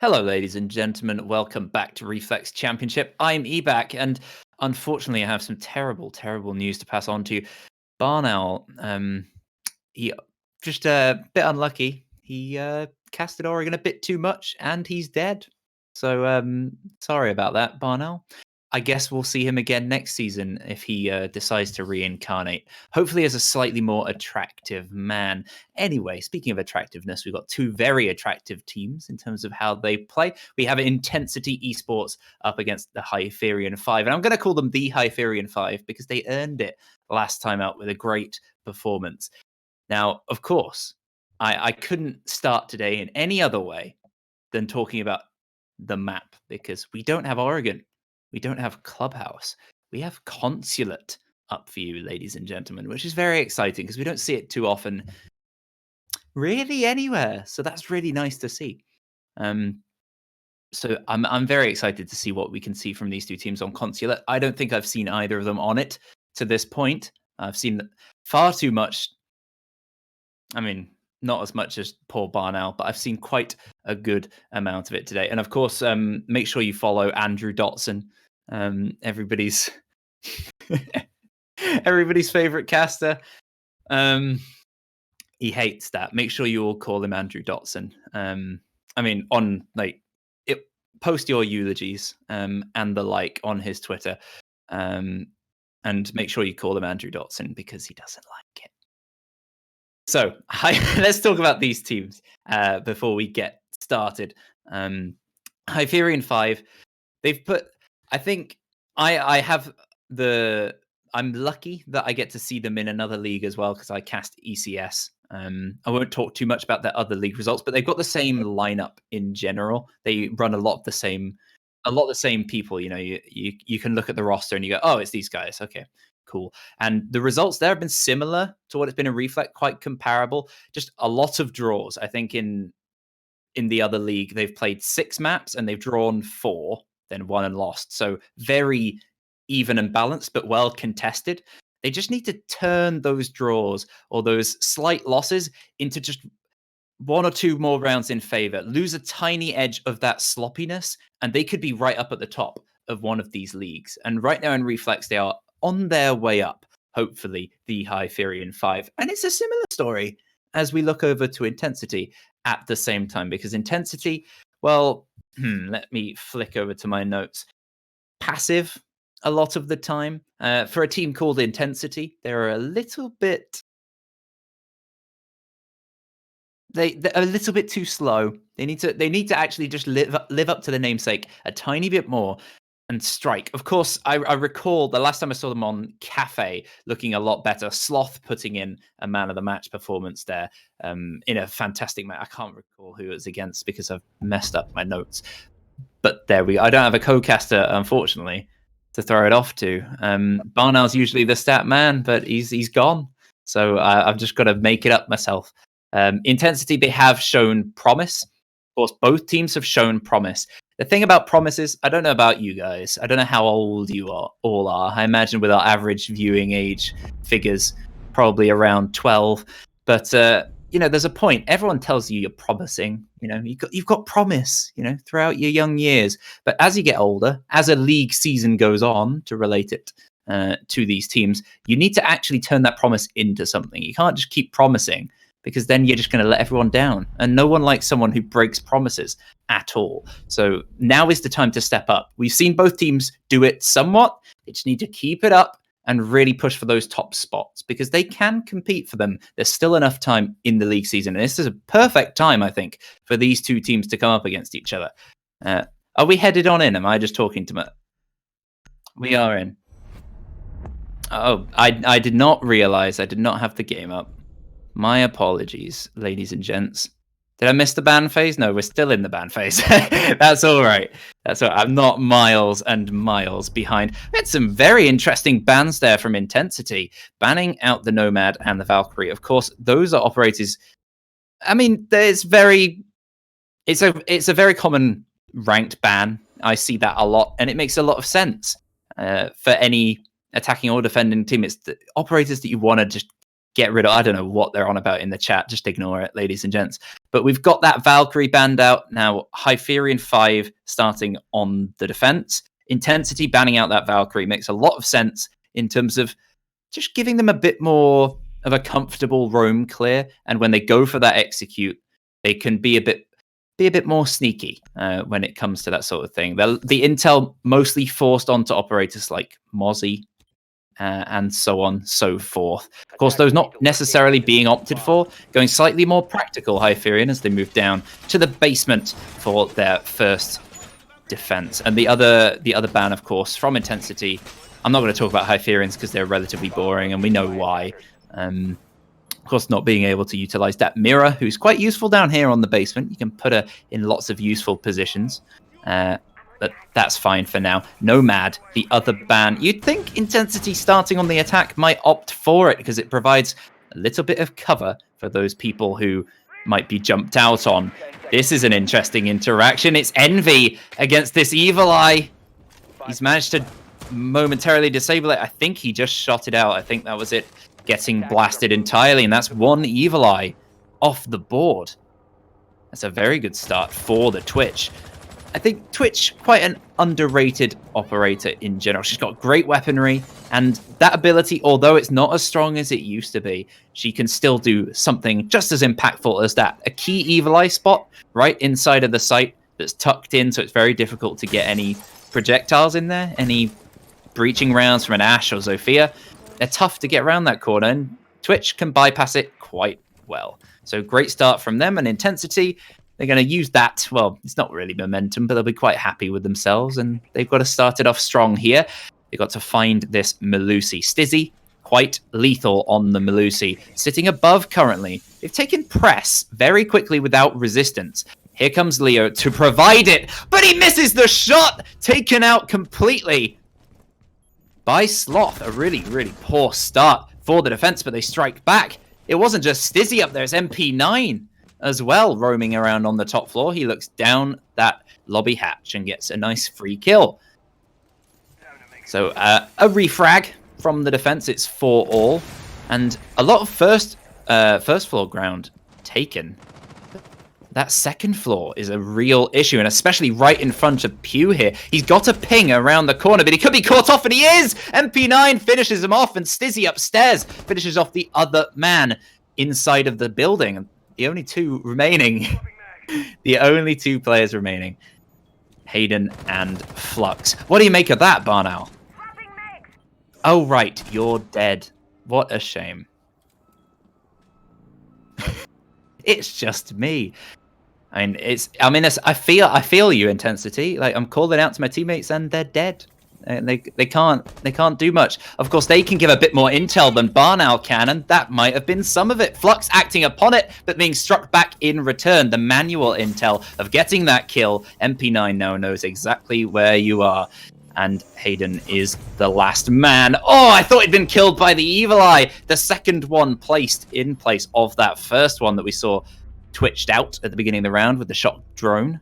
Hello, ladies and gentlemen. Welcome back to Reflex Championship. I'm Ebac, and unfortunately, I have some terrible news to pass on to you. Barnowl, he just a bit unlucky. He casted Oregon a bit too much, and he's dead. So sorry about that, Barnowl. I guess we'll see him again next season if he decides to reincarnate. Hopefully, as a slightly more attractive man. Anyway, speaking of attractiveness, we've got two very attractive teams in terms of how they play. We have Intensity Esports up against the Hyperion 5. And I'm going to call them the Hyperion 5 because they earned it last time out with a great performance. Now, of course, I couldn't start today in any other way than talking about the map because we don't have Oregon. We don't have Clubhouse. We have Consulate up for you, ladies and gentlemen, which is very exciting because we don't see it too often really anywhere. So that's really nice to see. So I'm very excited to see what we can see from these two teams on Consulate. I don't think I've seen either of them on it to this point. I've seen far too much. I mean, not as much as Paul Barnowl, but I've seen quite a good amount of it today. And of course, make sure you follow Andrew Dotson, everybody's everybody's favorite caster. He hates that. Make sure you all call him Andrew Dotson. I mean, on post your eulogies and the like on his Twitter, and make sure you call him Andrew Dotson because he doesn't like it. So let's talk about these teams before we get started. Hyperion 5, they've put, I think I have I'm lucky that I get to see them in another league as well because I cast ECS. I won't talk too much about their other league results, but they've got the same lineup in general. They run a lot of the same people. You know, you can look at the roster and you go, oh, it's these guys. Okay, cool. And the results there have been similar to what it's been in Reflex, quite comparable. Just a lot of draws. I think in the other league, they've played 6 maps and they've drawn 4, then won and lost. So very even and balanced, but well contested. They just need to turn those draws or those slight losses into just 1 or 2 more rounds in favor, lose a tiny edge of that sloppiness, and they could be right up at the top of one of these leagues. And right now in Reflex, they are on their way up, hopefully, the Hyperion 5. And it's a similar story as we look over to Intensity at the same time, because Intensity, well, let me flick over to my notes. Passive a lot of the time. For a team called Intensity, they're a little bit... They're a little bit too slow. They need to actually just live up to the namesake a tiny bit more and strike. Of course, I recall the last time I saw them on Cafe looking a lot better. Sloth putting in a man of the match performance there in a fantastic match. I can't recall who it was against because I've messed up my notes. But there we go. I don't have a co-caster, unfortunately, to throw it off to. Barnow's usually the stat man, but he's gone. So I've just got to make it up myself. Intensity, they have shown promise. Of course, both teams have shown promise. The thing about promises, I don't know about you guys. I don't know how old you all are. I imagine with our average viewing age figures, probably around 12. But there's a point. Everyone tells you you're promising. You've got promise. Throughout your young years. But as you get older, as a league season goes on, to relate it to these teams, you need to actually turn that promise into something. You can't just keep promising, because then you're just going to let everyone down. And no one likes someone who breaks promises at all. So now is the time to step up. We've seen both teams do it somewhat. They just need to keep it up and really push for those top spots, because they can compete for them. There's still enough time in the league season. And this is a perfect time, I think, for these two teams to come up against each other. Are we headed on in? Am I just talking to me? We are in. Oh, I did not realize I did not have the game up. My apologies, ladies and gents. Did I miss the ban phase? No, we're still in the ban phase. That's all right. I'm not miles and miles behind. We had some very interesting bans there from Intensity, banning out the Nomad and the Valkyrie. Of course, those are operators. I mean, it's a very common ranked ban. I see that a lot, and it makes a lot of sense for any attacking or defending team. It's the operators that you want to just get rid of. I don't know what they're on about in the chat. Just ignore it, ladies and gents. But we've got that Valkyrie banned out. Now, Hyperion 5 starting on the defense. Intensity banning out that Valkyrie makes a lot of sense in terms of just giving them a bit more of a comfortable roam clear. And when they go for that execute, they can be a bit more sneaky when it comes to that sort of thing. The intel mostly forced onto operators like Mozzie and so on, so forth. Of course, those not necessarily being opted for, going slightly more practical Hyperion as they move down to the basement for their first defense. And the other ban, of course, from Intensity. I'm not going to talk about Hyperions because they're relatively boring, and we know why. Of course, not being able to utilize that mirror, who's quite useful down here on the basement. You can put her in lots of useful positions. But that's fine for now. Nomad, the other ban. You'd think Intensity starting on the attack might opt for it because it provides a little bit of cover for those people who might be jumped out on. This is an interesting interaction. It's Envy against this Evil Eye. He's managed to momentarily disable it. I think he just shot it out. I think that was it getting blasted entirely, and that's one Evil Eye off the board. That's a very good start for the Twitch. I think Twitch, quite an underrated operator in general. She's got great weaponry, and that ability, although it's not as strong as it used to be, she can still do something just as impactful as that. A key Evil Eye spot right inside of the site that's tucked in, so it's very difficult to get any projectiles in there, any breaching rounds from an Ashe or Zofia. They're tough to get around that corner, and Twitch can bypass it quite well. So great start from them, and Intensity, they're going to use that. Well, it's not really momentum, but they'll be quite happy with themselves, and they've got to start it off strong here. They've got to find this Melusi. Stizzy, quite lethal on the Melusi, sitting above currently. They've taken press very quickly without resistance. Here comes Leo to provide it, but he misses the shot, taken out completely by Sloth. A really, really poor start for the defense, but they strike back. It wasn't just Stizzy up there, it's MP9 as well, roaming around on the top floor. He looks down that lobby hatch and gets a nice free kill. So a refrag from the defense. It's 4-all, and a lot of first floor ground taken. That second floor is a real issue, and especially right in front of Pew here. He's got a ping around the corner, but he could be caught off, and he is! MP9 finishes him off, and Stizzy upstairs finishes off the other man inside of the building. The only two remaining. The only two players remaining. Hayden and Flux. What do you make of that, Barnow? Oh, right. You're dead. What a shame. It's just me. I mean, I feel you, Intensity. Like, I'm calling out to my teammates, and they're dead. They can't do much. Of course, they can give a bit more intel than Barnow can, and that might have been some of it. Flux acting upon it, but being struck back in return. The manual intel of getting that kill. MP9 now knows exactly where you are, and Hayden is the last man. Oh, I thought he'd been killed by the Evil Eye. The second one placed in place of that first one that we saw twitched out at the beginning of the round with the shock drone.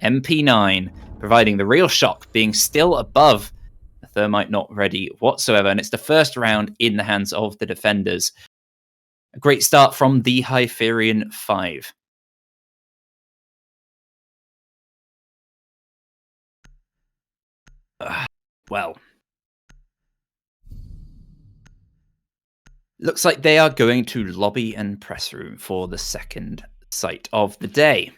MP9 providing the real shock, being still above the thermite, not ready whatsoever, and it's the first round in the hands of the defenders. A great start from the Hyperion 5. Well, looks like they are going to lobby and press room for the second site of the day.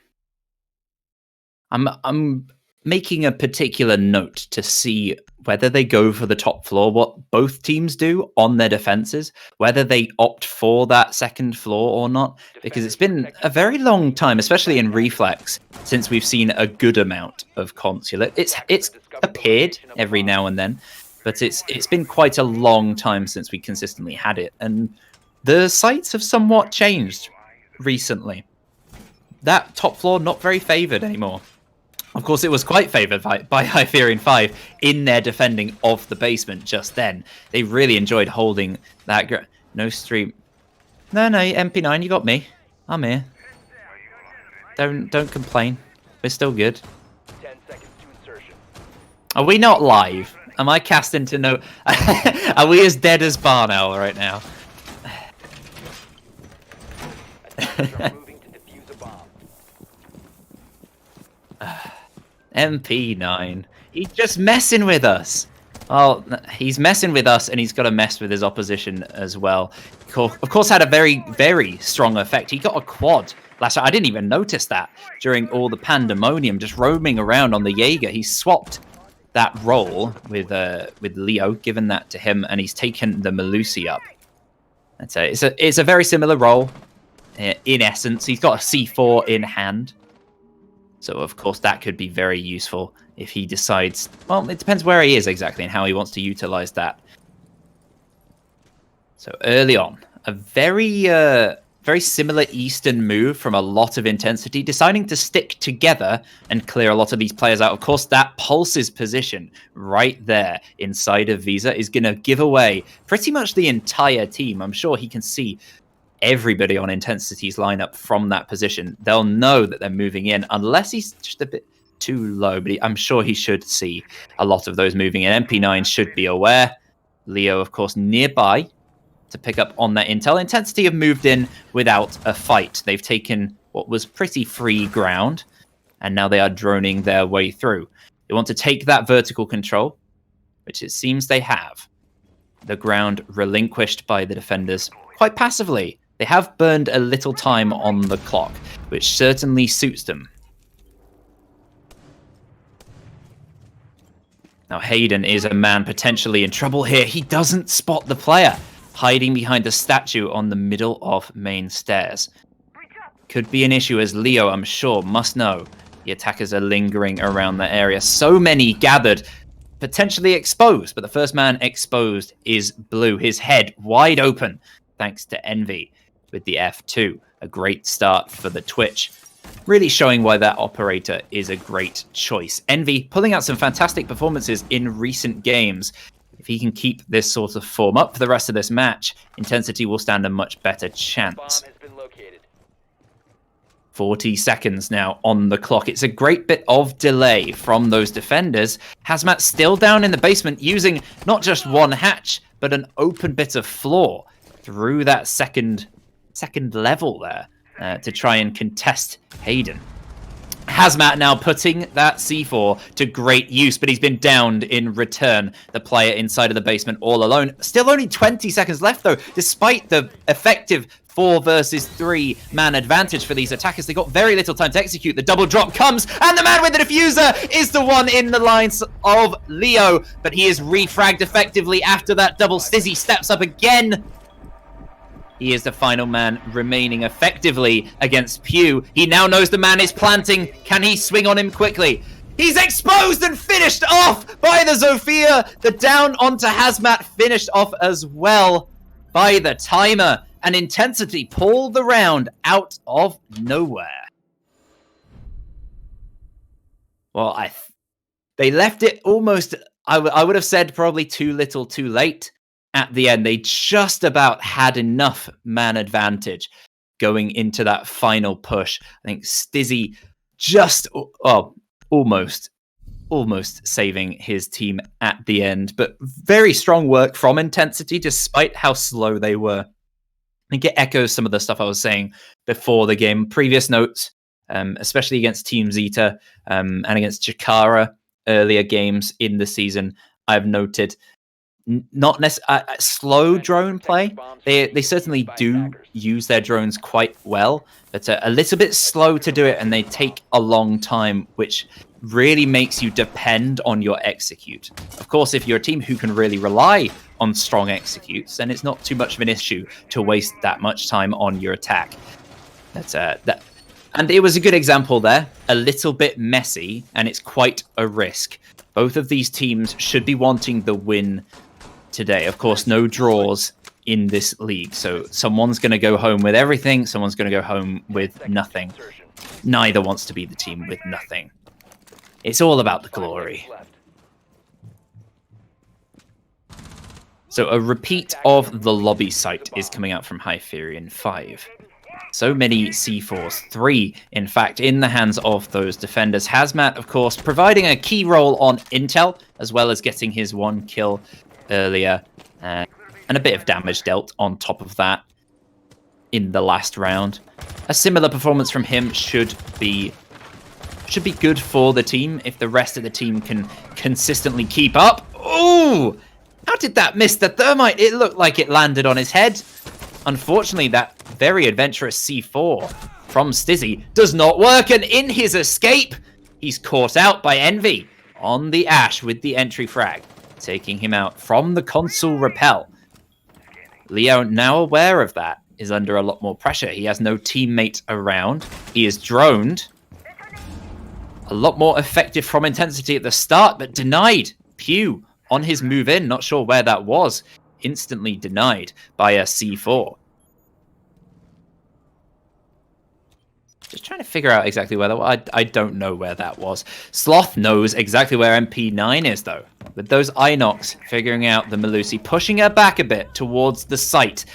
I'm making a particular note to see whether they go for the top floor, what both teams do on their defenses, whether they opt for that second floor or not, because it's been a very long time, especially in Reflex, since we've seen a good amount of Consulate. It's appeared every now and then, but it's been quite a long time since we consistently had it, and the sites have somewhat changed recently. That top floor not very favoured anymore. Of course, it was quite favoured by Hyperion 5 in their defending of the basement just then. They really enjoyed holding that. No stream. No, MP9, you got me. I'm here. Don't complain. We're still good. 10 seconds to insertion. Are we not live? Am I cast into no... Are we as dead as Barnow right now? Operators are moving to defuse a bomb. MP9. He's just messing with us. Well, he's messing with us, and he's got to mess with his opposition as well. Of course, had a very, very strong effect. He got a quad last night. I didn't even notice that during all the pandemonium, just roaming around on the Jaeger. He swapped that role with Leo, given that to him, and he's taken the Melusi up. It's a very similar role in essence. He's got a C4 in hand. So, of course, that could be very useful if he decides... Well, it depends where he is exactly and how he wants to utilize that. So, early on, a very similar Eastern move from a lot of intensity, deciding to stick together and clear a lot of these players out. Of course, that Pulse's position right there inside of Visa is going to give away pretty much the entire team. I'm sure he can see everybody on Intensity's lineup from that position. They'll know that they're moving in, unless he's just a bit too low, but I'm sure he should see a lot of those moving in. MP9 should be aware. Leo, of course, nearby to pick up on that intel. Intensity have moved in without a fight. They've taken what was pretty free ground, and now they are droning their way through. They want to take that vertical control, which it seems they have. The ground relinquished by the defenders quite passively. They have burned a little time on the clock, which certainly suits them. Now, Hayden is a man potentially in trouble here. He doesn't spot the player hiding behind the statue on the middle of main stairs. Could be an issue, as Leo, I'm sure, must know the attackers are lingering around the area. So many gathered, potentially exposed, but the first man exposed is Blue. His head wide open, thanks to Envy with the F2. A great start for the Twitch. Really showing why that operator is a great choice. Envy pulling out some fantastic performances in recent games. If he can keep this sort of form up for the rest of this match, Intensity will stand a much better chance. Bomb has been located. 40 seconds now on the clock. It's a great bit of delay from those defenders. Hazmat still down in the basement, using not just one hatch, but an open bit of floor through that second level there to try and contest Hayden. Hazmat now putting that C4 to great use, but he's been downed in return. The player inside of the basement all alone. Still only 20 seconds left, though, despite the effective 4 versus 3 man advantage for these attackers. They got very little time to execute. The double drop comes, and the man with the diffuser is the one in the lines of Leo, but he is refragged effectively after that double. Stizzy steps up again. He is the final man remaining effectively against Pew. He now knows the man is planting. Can he swing on him quickly? He's exposed and finished off by the Zofia. The down onto Hazmat finished off as well by the timer. And Intensity pulled the round out of nowhere. Well, they left it almost, I would have said probably too little too late. At the end, they just about had enough man advantage going into that final push. I think Stizzy just, almost saving his team at the end. But very strong work from Intensity, despite how slow they were. I think it echoes some of the stuff I was saying before the game. Previous notes, especially against Team Zeta and against Chikara earlier games in the season, I've noted not necessarily slow drone play. They certainly do use their drones quite well, but a little bit slow to do it, and they take a long time, which really makes you depend on your execute. Of course, if you're a team who can really rely on strong executes, then it's not too much of an issue to waste that much time on your attack. And it was a good example there. A little bit messy, and it's quite a risk. Both of these teams should be wanting the win today. Of course, no draws in this league, so someone's going to go home with everything, someone's going to go home with nothing. Neither wants to be the team with nothing. It's all about the glory. So a repeat of the lobby site is coming out from Hyperion 5. So many C4s, 3 in fact, in the hands of those defenders. Hazmat, of course, providing a key role on intel, as well as getting his 1 kill earlier, and a bit of damage dealt on top of that in the last round. a similar performance from him should be good for the team if the rest of the team can consistently keep up. Ooh! How did that miss the thermite? It looked like it landed on his head. Unfortunately, that very adventurous C4 from Stizzy does not work, and in his escape, he's caught out by Envy on the Ash with the entry frag, taking him out from the console rappel. Leo, now aware of that, is under a lot more pressure. He has no teammate around. He is droned. A lot more effective from intensity at the start, but denied. Pew on his move in, not sure where that was, instantly denied by a C4. Just trying to figure out exactly where that was. I don't know where that was. Sloth knows exactly where MP9 is, though. With those Inox figuring out the Melusi, pushing her back a bit towards the site.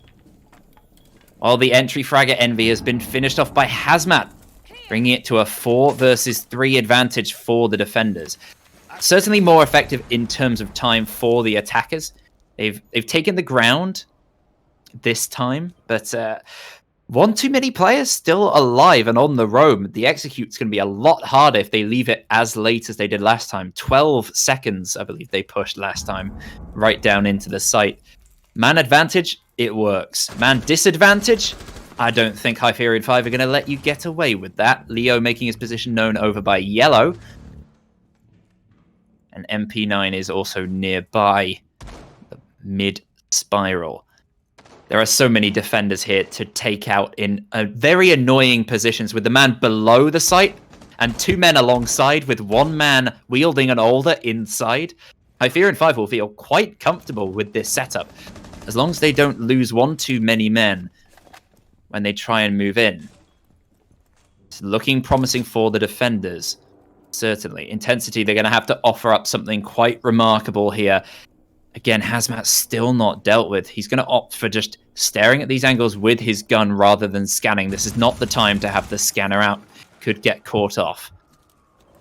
While the entry frag at Envy has been finished off by Hazmat, bringing it to a 4 versus 3 advantage for the defenders. Certainly more effective in terms of time for the attackers. They've taken the ground this time, but one too many players still alive and on the roam. The execute's going to be a lot harder if they leave it as late as they did last time. 12 seconds, I believe they pushed last time, right down into the site. Man advantage, it works. Man disadvantage, I don't think Hyperion 5 are going to let you get away with that. Leo making his position known over by Yellow. And MP9 is also nearby the mid-spiral. There are so many defenders here to take out in very annoying positions with the man below the site and 2 men alongside with 1 man wielding an Alder inside. Hyperion 5 will feel quite comfortable with this setup as long as they don't lose 1 too many men when they try and move in. It's looking promising for the defenders. Certainly. Intensity, they're going to have to offer up something quite remarkable here. Again, Hazmat's still not dealt with. He's going to opt for just staring at these angles with his gun rather than scanning. This is not the time to have the scanner out. Could get caught off.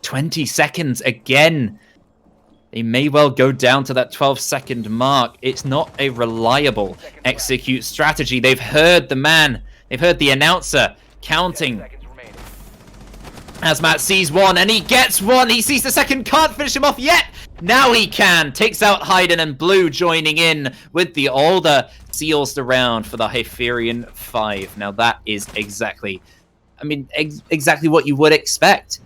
20 seconds again. They may well go down to that 12-second mark. It's not a reliable execute strategy. They've heard the man. They've heard the announcer counting. Hazmat sees 1, and he gets 1. He sees the second, can't finish him off yet. Now he can. Takes out Hayden, and Blue joining in with the Alder. Seals the round for the Hyperion 5. Now that is exactly, exactly what you would expect.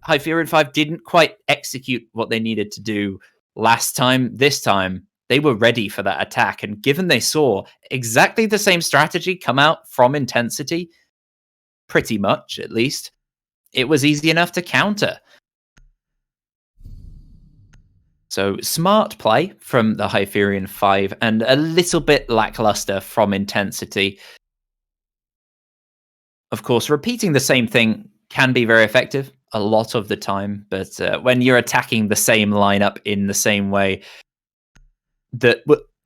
Hyperion 5 didn't quite execute what they needed to do last time. This time, they were ready for that attack, and given they saw exactly the same strategy come out from Intensity, pretty much at least, it was easy enough to counter. So smart play from the Hyperion 5 and a little bit lackluster from Intensity. Of course, repeating the same thing can be very effective a lot of the time, but when you're attacking the same lineup in the same way that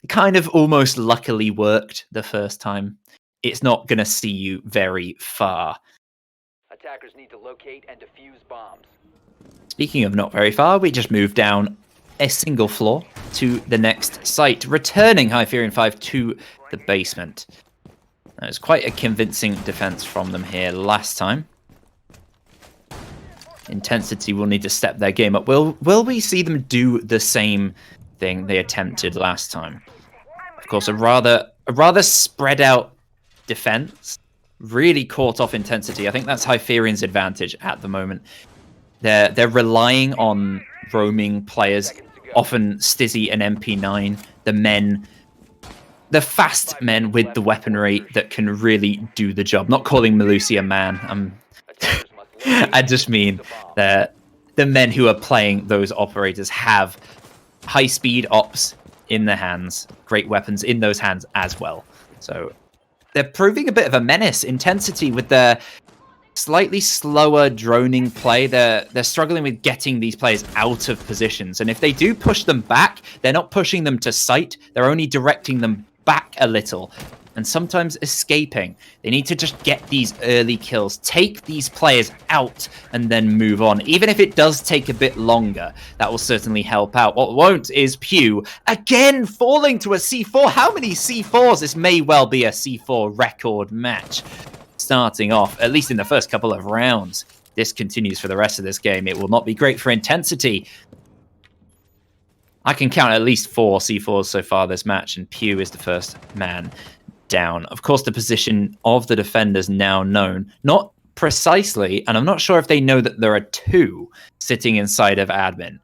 kind of almost luckily worked the first time, it's not going to see you very far. Attackers need to locate and defuse bombs. Speaking of not very far, we just moved down a single floor to the next site, returning Hyperion 5 to the basement. That was quite a convincing defense from them here last time. Intensity will need to step their game up. Will we see them do the same thing they attempted last time? Of course, a rather spread out defense really caught off Intensity. I think that's Hyperion's advantage at the moment. They're relying on roaming players, often Stizzy and MP9, the fast men with the weaponry that can really do the job. Not calling Melusi a man. I just mean that the men who are playing those operators have high-speed ops in their hands, great weapons in those hands as well. So they're proving a bit of a menace. Intensity with their slightly slower droning play. They're struggling with getting these players out of positions. And if they do push them back, they're not pushing them to sight. They're only directing them back a little and sometimes escaping. They need to just get these early kills, take these players out, and then move on. Even if it does take a bit longer, that will certainly help out. What won't is Pew, again, falling to a C4. How many C4s? This may well be a C4 record match. starting off, at least in the first couple of rounds. This continues for the rest of this game. It will not be great for intensity. I can count at least 4 C4s so far this match, and Pew is the first man down. Of course, the position of the defenders now known. Not precisely, and I'm not sure if they know that there are 2 sitting inside of admin.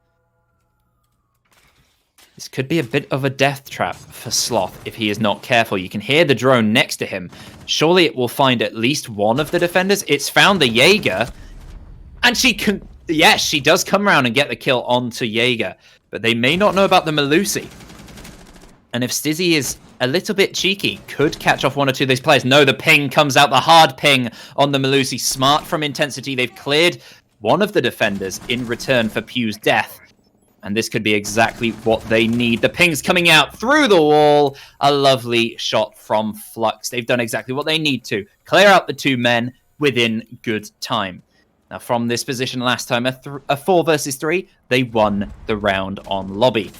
This could be a bit of a death trap for Sloth if he is not careful. You can hear the drone next to him. Surely it will find at least one of the defenders. It's found the Jaeger. And she can... Yes, she does come around and get the kill onto Jaeger. But they may not know about the Melusi. And if Stizzy is a little bit cheeky, could catch off 1 or 2 of these players. No, the ping comes out, the hard ping on the Melusi. Smart from intensity. They've cleared one of the defenders in return for Pew's death. And this could be exactly what they need. The ping's coming out through the wall. A lovely shot from Flux. They've done exactly what they need to. Clear out the 2 men within good time. Now, from this position last time, a 4 versus 3, they won the round on lobby.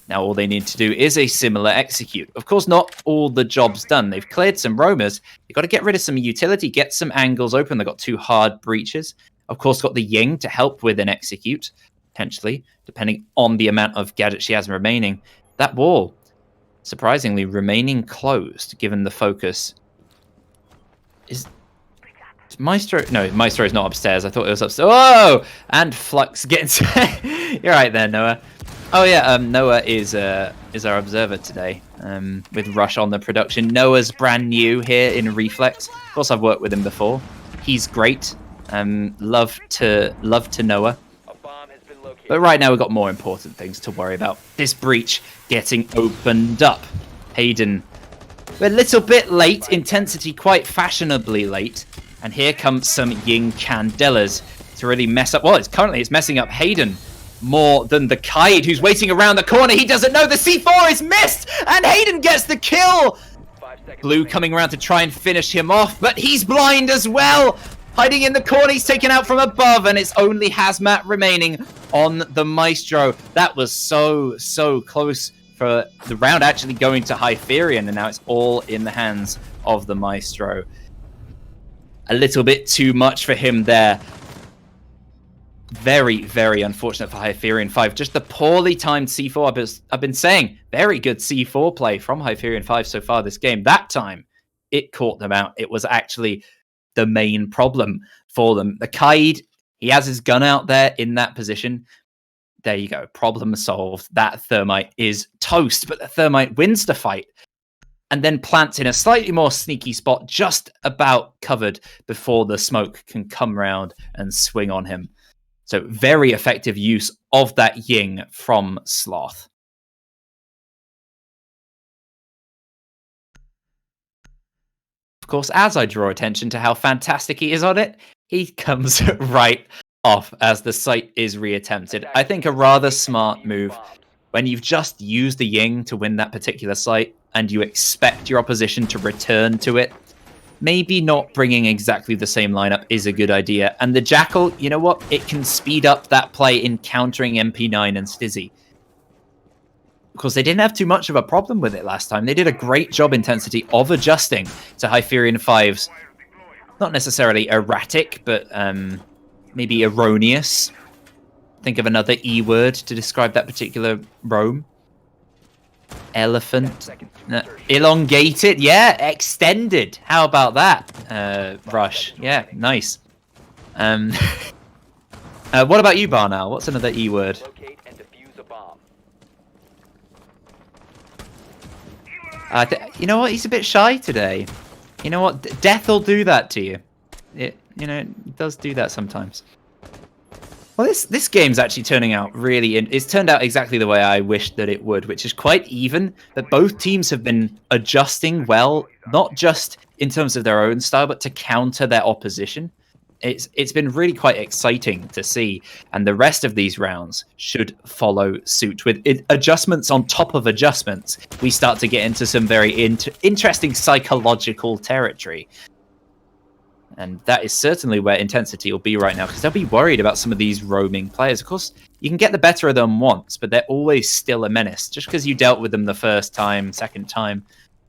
Now, all they need to do is a similar execute. Of course, not all the job's done. They've cleared some roamers. You've got to get rid of some utility, get some angles open. They've got 2 hard breaches. Of course, got the Ying to help with an execute, potentially, depending on the amount of gadgets she has remaining. That wall, surprisingly, remaining closed, given the focus. Is Maestro? No, Maestro is not upstairs. I thought it was upstairs. Oh! And Flux gets... You're right there, Noah. Oh yeah, Noah is our observer today, with Rush on the production. Noah's brand new here in Reflex. Of course, I've worked with him before. He's great. Love to Noah. But right now we've got more important things to worry about. This breach getting opened up. Hayden, we're a little bit late. Intensity quite fashionably late. And here comes some Ying Candelas to really mess up. Well, it's messing up Hayden more than the Kaid, who's waiting around the corner. He doesn't know the C4 is missed, and Hayden gets the kill. Blue coming around to try and finish him off, but he's blind as well. Hiding in the corner, he's taken out from above, and it's only Hazmat remaining on the Maestro. That was so close for the round actually going to Hyperion, and now it's all in the hands of the Maestro. A little bit too much for him there. Very, very unfortunate for Hyperion 5. Just the poorly timed C4. I've been saying, very good C4 play from Hyperion 5 so far this game. That time, it caught them out. It was actually the main problem for them. The Kaid, he has his gun out there in that position. There you go. Problem solved. That Thermite is toast, but the Thermite wins the fight and then plants in a slightly more sneaky spot, just about covered before the smoke can come round and swing on him. So very effective use of that Ying from Sloth. Of course, as I draw attention to how fantastic he is on it, he comes right off as the site is reattempted. I think a rather smart move when you've just used the Ying to win that particular site and you expect your opposition to return to it. Maybe not bringing exactly the same lineup is a good idea. And the Jackal, you know what? It can speed up that play in countering MP9 and Stizzy. Because they didn't have too much of a problem with it last time. They did a great job, Intensity, of adjusting to Hyperion 5's, not necessarily erratic, but maybe erroneous. Think of another E word to describe that particular roam. Elephant. Elongated. Yeah, extended. How about that, Rush? Yeah, nice. What about you, Barnal? What's another E word? You know what? He's a bit shy today. You know what? Death will do that to you. It does do that sometimes. Well, this game's actually turning out it's turned out exactly the way I wished that it would, which is quite even. That both teams have been adjusting well, not just in terms of their own style, but to counter their opposition. It's been really quite exciting to see, and the rest of these rounds should follow suit with adjustments on top of adjustments. We start to get into some very interesting psychological territory. And that is certainly where Intensity will be right now, because they'll be worried about some of these roaming players. Of course, you can get the better of them once, but they're always still a menace. Just because you dealt with them the first time, second time,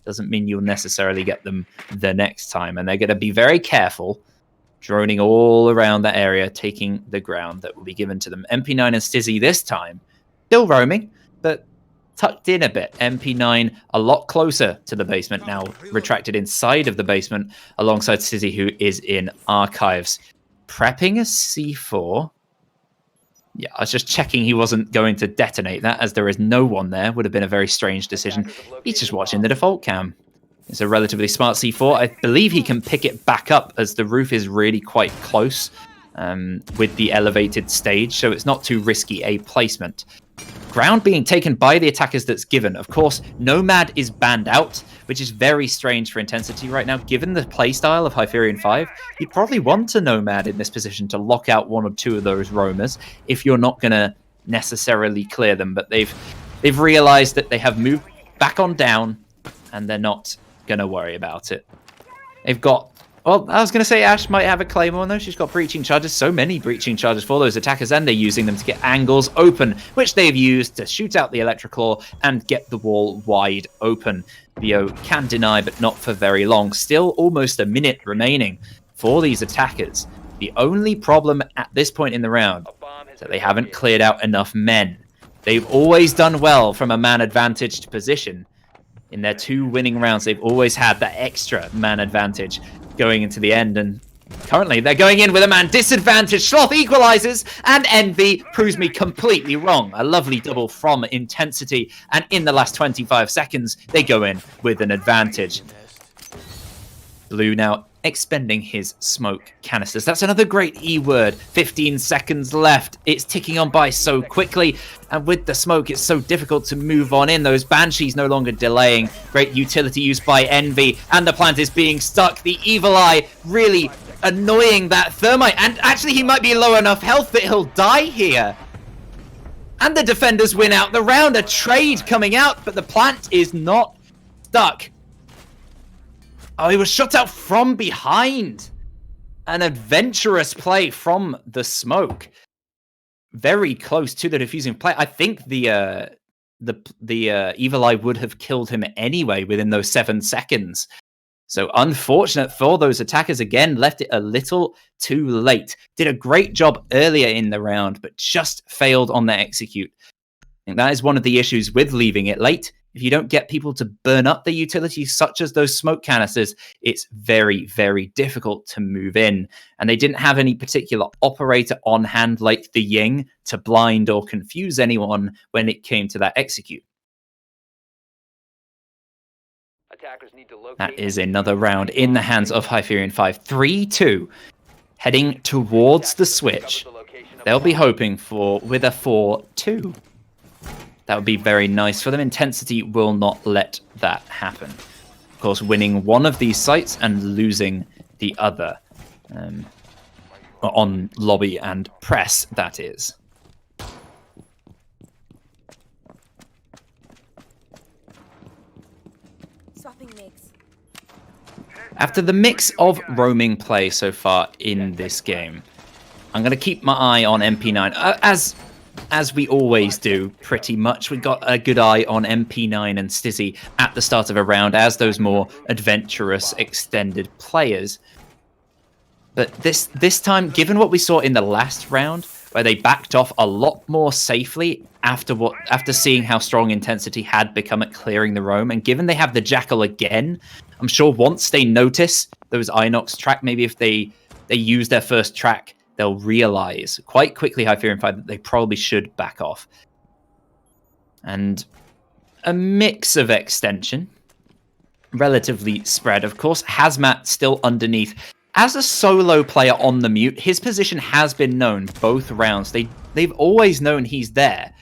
doesn't mean you'll necessarily get them the next time. And they're going to be very careful, droning all around that area, taking the ground that will be given to them. MP9 and Stizzy this time, still roaming, but tucked in a bit. MP9 a lot closer to the basement, now retracted inside of the basement, alongside Stizzy, who is in archives. Prepping a C4. Yeah, I was just checking he wasn't going to detonate that, as there is no one there. Would have been a very strange decision. He's just watching the default cam. It's a relatively smart C4. I believe he can pick it back up, as the roof is really quite close with the elevated stage, so it's not too risky a placement. Ground being taken by the attackers that's given. Of course, Nomad is banned out, which is very strange for Intensity right now. Given the playstyle of Hyperion 5, you'd probably want a Nomad in this position to lock out one or two of those roamers if you're not going to necessarily clear them. But they've realized that they have moved back on down, and they're not going to worry about it. They've got... Well, I was going to say Ash might have a Claymore. No, she's got breaching charges. So many breaching charges for those attackers, and they're using them to get angles open, which they've used to shoot out the Electroclaw and get the wall wide open. Bio can deny, but not for very long. Still almost a minute remaining for these attackers. The only problem at this point in the round is that they haven't cleared out enough men. They've always done well from a man-advantaged position. In their 2 winning rounds, they've always had that extra man advantage going into the end, and currently they're going in with a man disadvantage. Sloth equalizes, and Envy proves me completely wrong. A lovely double from Intensity, and in the last 25 seconds, they go in with an advantage. Blue now expending his smoke canisters. That's another great E word. 15 seconds left. It's ticking on by so quickly, and with the smoke, it's so difficult to move on in. Those Banshees no longer delaying. Great utility used by Envy, and the plant is being stuck. The Evil Eye really annoying that Thermite, and actually he might be low enough health that he'll die here. And the defenders win out the round. A trade coming out, but the plant is not stuck. Oh, he was shot out from behind. An adventurous play from the smoke. Very close to the defusing play. I think the Evil Eye would have killed him anyway within those 7 seconds. So unfortunate for those attackers. Again, left it a little too late. Did a great job earlier in the round, but just failed on their execute. And that is one of the issues with leaving it late. If you don't get people to burn up the utilities, such as those smoke canisters, it's very, very difficult to move in. And they didn't have any particular operator on hand like the Ying to blind or confuse anyone when it came to that execute. That is another round in the hands of Hyperion 5. 3-2, heading towards the switch. They'll be hoping for with a 4-2. That would be very nice for them. Intensity will not let that happen. Of course, winning one of these sites and losing the other. On lobby and press, that is. After the mix of roaming play so far in this game, I'm going to keep my eye on MP9. As we always do, pretty much. We got a good eye on MP9 and Stizzy at the start of a round as those more adventurous extended players. But this time, given what we saw in the last round, where they backed off a lot more safely after seeing how strong Intensity had become at clearing the roam, and given they have the Jackal again, I'm sure once they notice those Inox track, maybe if they use their first track, they'll realize quite quickly, Hyperion 5, that they probably should back off. And a mix of extension, relatively spread, of course. Hazmat still underneath. As a solo player on the mute, his position has been known both rounds. They've always known he's there.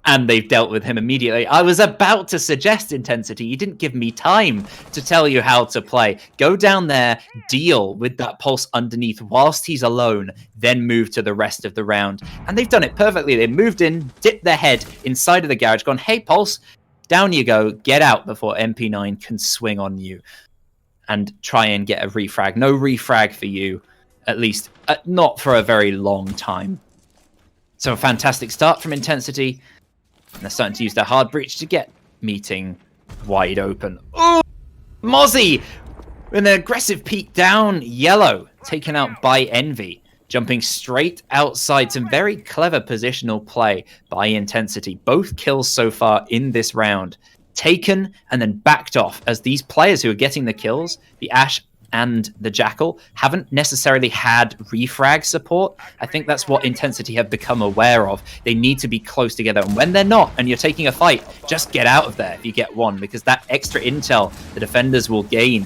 And they've dealt with him immediately. I was about to suggest Intensity. You didn't give me time to tell you how to play. Go down there, deal with that pulse underneath whilst he's alone, then move to the rest of the round. And they've done it perfectly. They moved in, dipped their head inside of the garage, gone, hey, Pulse, down you go, get out before MP9 can swing on you and try and get a refrag. No refrag for you, at least not for a very long time. So a fantastic start from Intensity. And they're starting to use their hard breach to get meeting wide open. Oh, Mozzie with an aggressive peek down. Yellow taken out by Envy. Jumping straight outside. Some very clever positional play by Intensity. Both kills so far in this round taken and then backed off, as these players who are getting the kills, the Ash and the Jackal, haven't necessarily had refrag support. I think that's what Intensity have become aware of. They need to be close together, and when they're not and you're taking a fight, just get out of there if you get one, because that extra intel the defenders will gain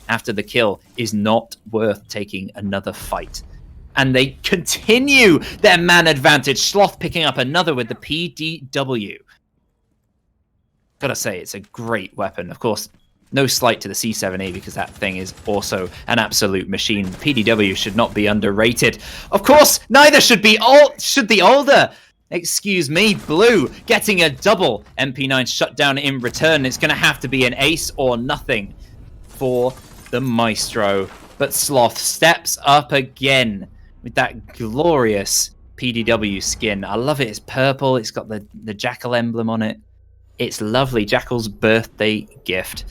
after the kill is not worth taking another fight. And they continue their man advantage. Sloth picking up another with the PDW. Gotta say, it's a great weapon. Of course, no slight to the C7E, because that thing is also an absolute machine. PDW should not be underrated. Of course, neither should the older. Excuse me, Blue getting a double MP9 shutdown in return. It's going to have to be an ace or nothing for the Maestro. But Sloth steps up again with that glorious PDW skin. I love it. It's purple. It's got the Jackal emblem on it. It's lovely. Jackal's birthday gift.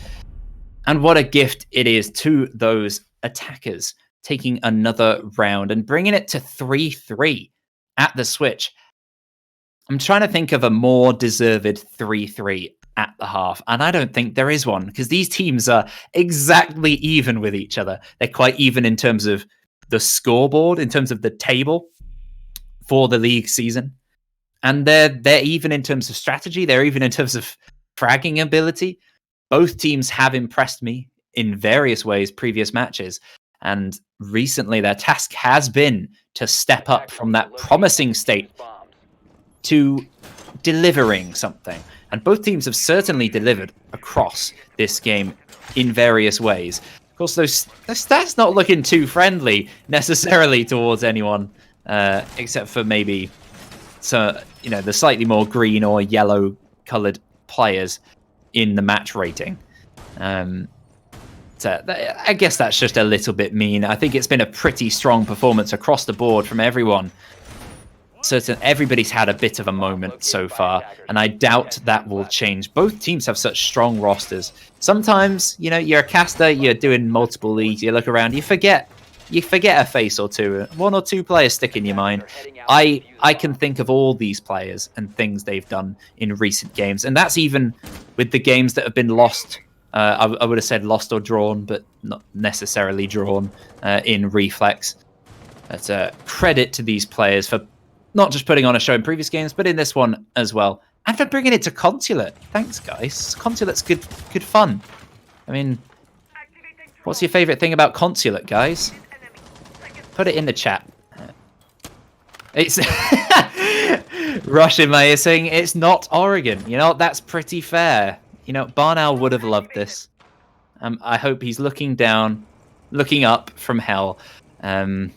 And what a gift it is to those attackers, taking another round and bringing it to 3-3 at the switch. I'm trying to think of a more deserved 3-3 at the half, and I don't think there is one, because these teams are exactly even with each other. They're quite even in terms of the scoreboard, in terms of the table for the league season. And they're even in terms of strategy. They're even in terms of fragging ability. Both teams have impressed me in various ways previous matches. And recently their task has been to step up from that promising state to delivering something. And both teams have certainly delivered across this game in various ways. Of course, those stats not looking too friendly necessarily towards anyone, except for maybe the slightly more green or yellow coloured players in the match rating. So I guess that's just a little bit mean. I think it's been a pretty strong performance across the board from everyone. Everybody's had a bit of a moment so far, and I doubt that will change. Both teams have such strong rosters. Sometimes, you're a caster, you're doing multiple leagues, you look around, you forget a face or two. One or two players stick in your mind. I can think of all these players and things they've done in recent games, and that's even with the games that have been lost. I would have said lost or drawn, but not necessarily drawn in Reflex. That's a credit to these players for not just putting on a show in previous games, but in this one as well. And for bringing it to Consulate. Thanks, guys. Consulate's good fun. I mean, what's your favourite thing about Consulate, guys? Put it in the chat. It's Russian Mayor saying it's not Oregon. That's pretty fair. Barnow would have loved this. I hope he's looking up from hell, in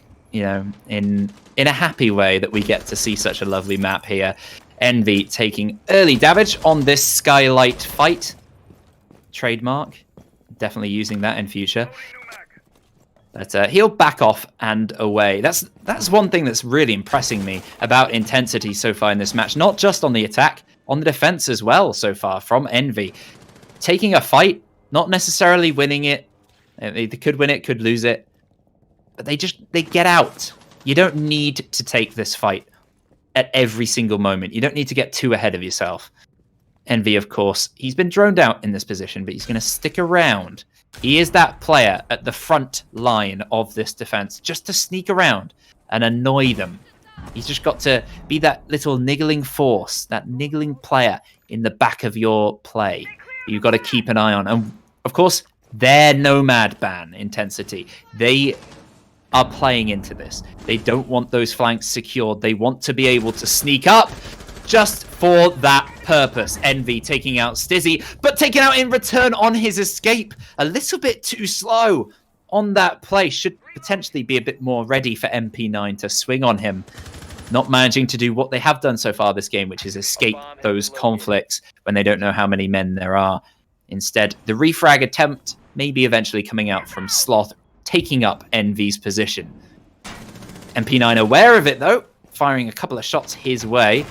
a happy way that we get to see such a lovely map here. Envy taking early damage on this Skylight fight. Trademark. Definitely using that in future. But he'll back off and away. That's one thing that's really impressing me about Intensity so far in this match. Not just on the attack, on the defense as well so far from Envy. Taking a fight, not necessarily winning it. They could win it, could lose it. But they get out. You don't need to take this fight at every single moment. You don't need to get too ahead of yourself. Envy, of course, he's been droned out in this position, but he's going to stick around. He is that player at the front line of this defense, just to sneak around and annoy them. He's just got to be that little niggling force, that niggling player in the back of your play you've got to keep an eye on. And, of course, they're Nomad ban Intensity. They are playing into this. They don't want those flanks secured. They want to be able to sneak up just for that purpose. Envy taking out Stizzy, but taken out in return on his escape. A little bit too slow on that play. Should potentially be a bit more ready for MP9 to swing on him. Not managing to do what they have done so far this game, which is escape those conflicts when they don't know how many men there are. Instead, the refrag attempt maybe eventually coming out from Sloth, taking up Envy's position. MP9 aware of it, though, firing a couple of shots his way.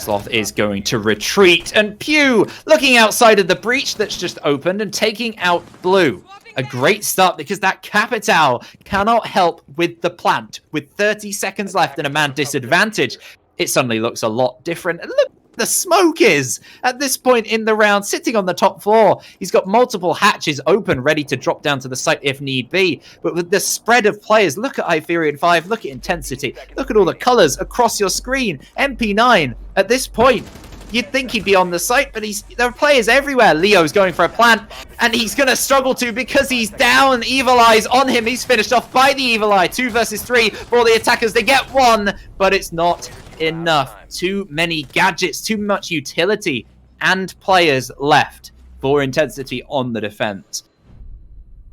Sloth is going to retreat, and Pew looking outside of the breach that's just opened and taking out Blue. A great start because that Capital cannot help with the plant. With 30 seconds left and a man disadvantage, it suddenly looks a lot different. And look, the smoke is at this point in the round sitting on the top floor. He's got multiple hatches open, ready to drop down to the site if need be. But with the spread of players, look at Hyperion 5, look at intensity, look at all the colors across your screen. MP9 at this point, you'd think he'd be on the site, but there are players everywhere. Leo's going for a plant, and he's going to struggle to because he's down. Evil Eye's on him. He's finished off by the Evil Eye. 2 versus 3 for the attackers. They get 1, but it's not enough. Too many gadgets, too much utility, and players left for intensity on the defense.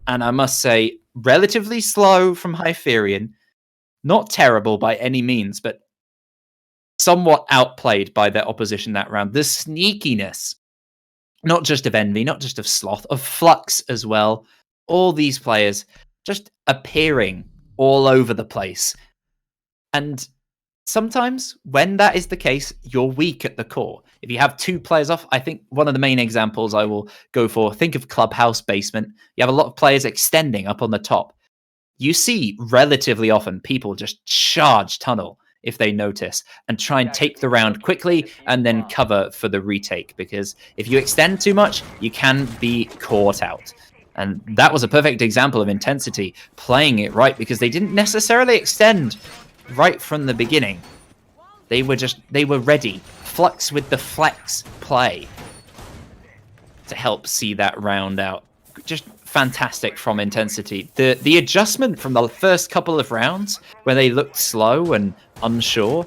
And I must say, relatively slow from Hyperion. Not terrible by any means, but somewhat outplayed by their opposition that round. The sneakiness, not just of Envy, not just of Sloth, of Flux as well. All these players just appearing all over the place. And sometimes when that is the case, you're weak at the core. If you have 2 players off, I think one of the main examples I will go for, think of Clubhouse Basement. You have a lot of players extending up on the top. You see relatively often people just charge tunnel if they notice and try and take the round quickly and then cover for the retake, because if you extend too much, you can be caught out. And that was a perfect example of intensity playing it right, because they didn't necessarily extend right from the beginning. They were ready. Flux with the flex play to help see that round out. Just fantastic from intensity. The adjustment from the first couple of rounds where they looked slow and unsure,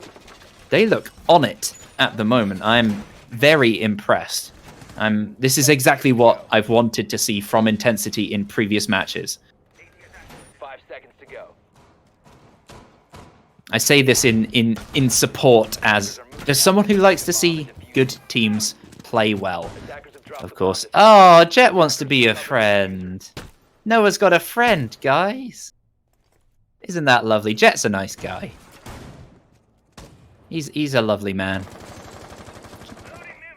they look on it at the moment. I'm very impressed. This is exactly what I've wanted to see from intensity in previous matches. 5 seconds to go. I say this in support as someone who likes to see good teams play well. Of course. Oh, Jet wants to be a friend. Noah's got a friend, guys. Isn't that lovely? Jet's a nice guy. He's a lovely man.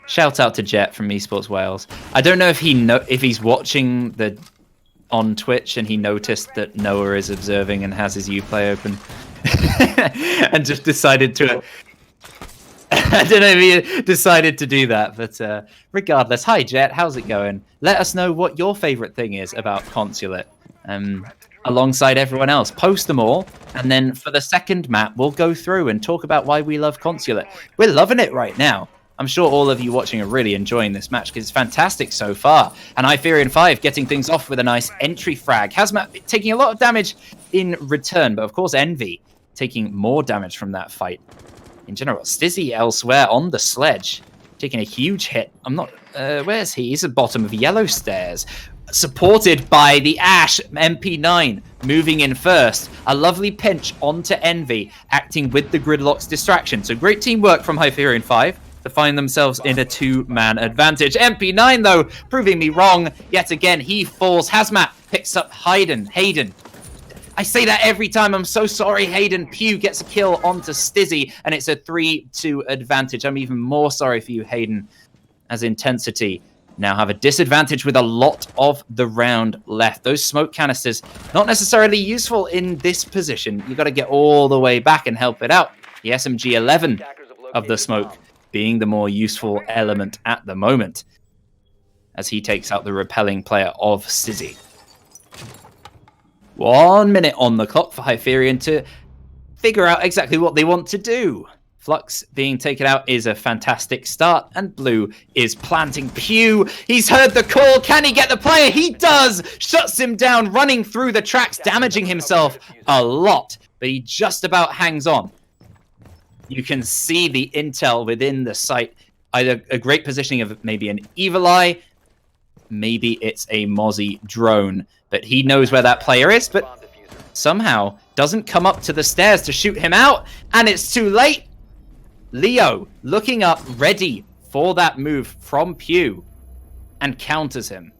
Shout out to Jet from Esports Wales. I don't know if he's watching on Twitch and he noticed that Noah is observing and has his Uplay open, and just decided to. I don't know if he decided to do that, but regardless, hi Jet, how's it going? Let us know what your favorite thing is about Consulate, alongside everyone else. Post them all, and then for the second map, we'll go through and talk about why we love Consulate. We're loving it right now. I'm sure all of you watching are really enjoying this match because it's fantastic so far. And Hyperion 5 getting things off with a nice entry frag. Hazmat taking a lot of damage in return, but of course Envy taking more damage from that fight. In general, Stizzy elsewhere on the sledge, taking a huge hit. I'm not... where's he? He's at the bottom of yellow stairs. Supported by the Ash, MP9, moving in first. A lovely pinch onto Envy, acting with the Gridlock's distraction. So great teamwork from Hyperion 5 to find themselves in a 2-man advantage. MP9, though, proving me wrong. Yet again, he falls. Hazmat picks up Hayden. I say that every time. I'm so sorry, Hayden. Pew gets a kill onto Stizzy, and it's a 3-2 advantage. I'm even more sorry for you, Hayden, as intensity now have a disadvantage with a lot of the round left. Those smoke canisters, not necessarily useful in this position. You got to get all the way back and help it out. The SMG-11 of the smoke being the more useful element at the moment, as he takes out the repelling player of Stizzy. 1 minute on the clock for Hyperion to figure out exactly what they want to do. Flux being taken out is a fantastic start, and Blue is planting Pew. He's heard the call. Can he get the player? He does! Shuts him down, running through the tracks, damaging himself a lot, but he just about hangs on. You can see the intel within the site. Either a great positioning of maybe an Evil Eye, maybe it's a Mozzie drone, but he knows where that player is, but somehow doesn't come up to the stairs to shoot him out, and it's too late. Leo looking up, ready for that move from Pew, and counters him.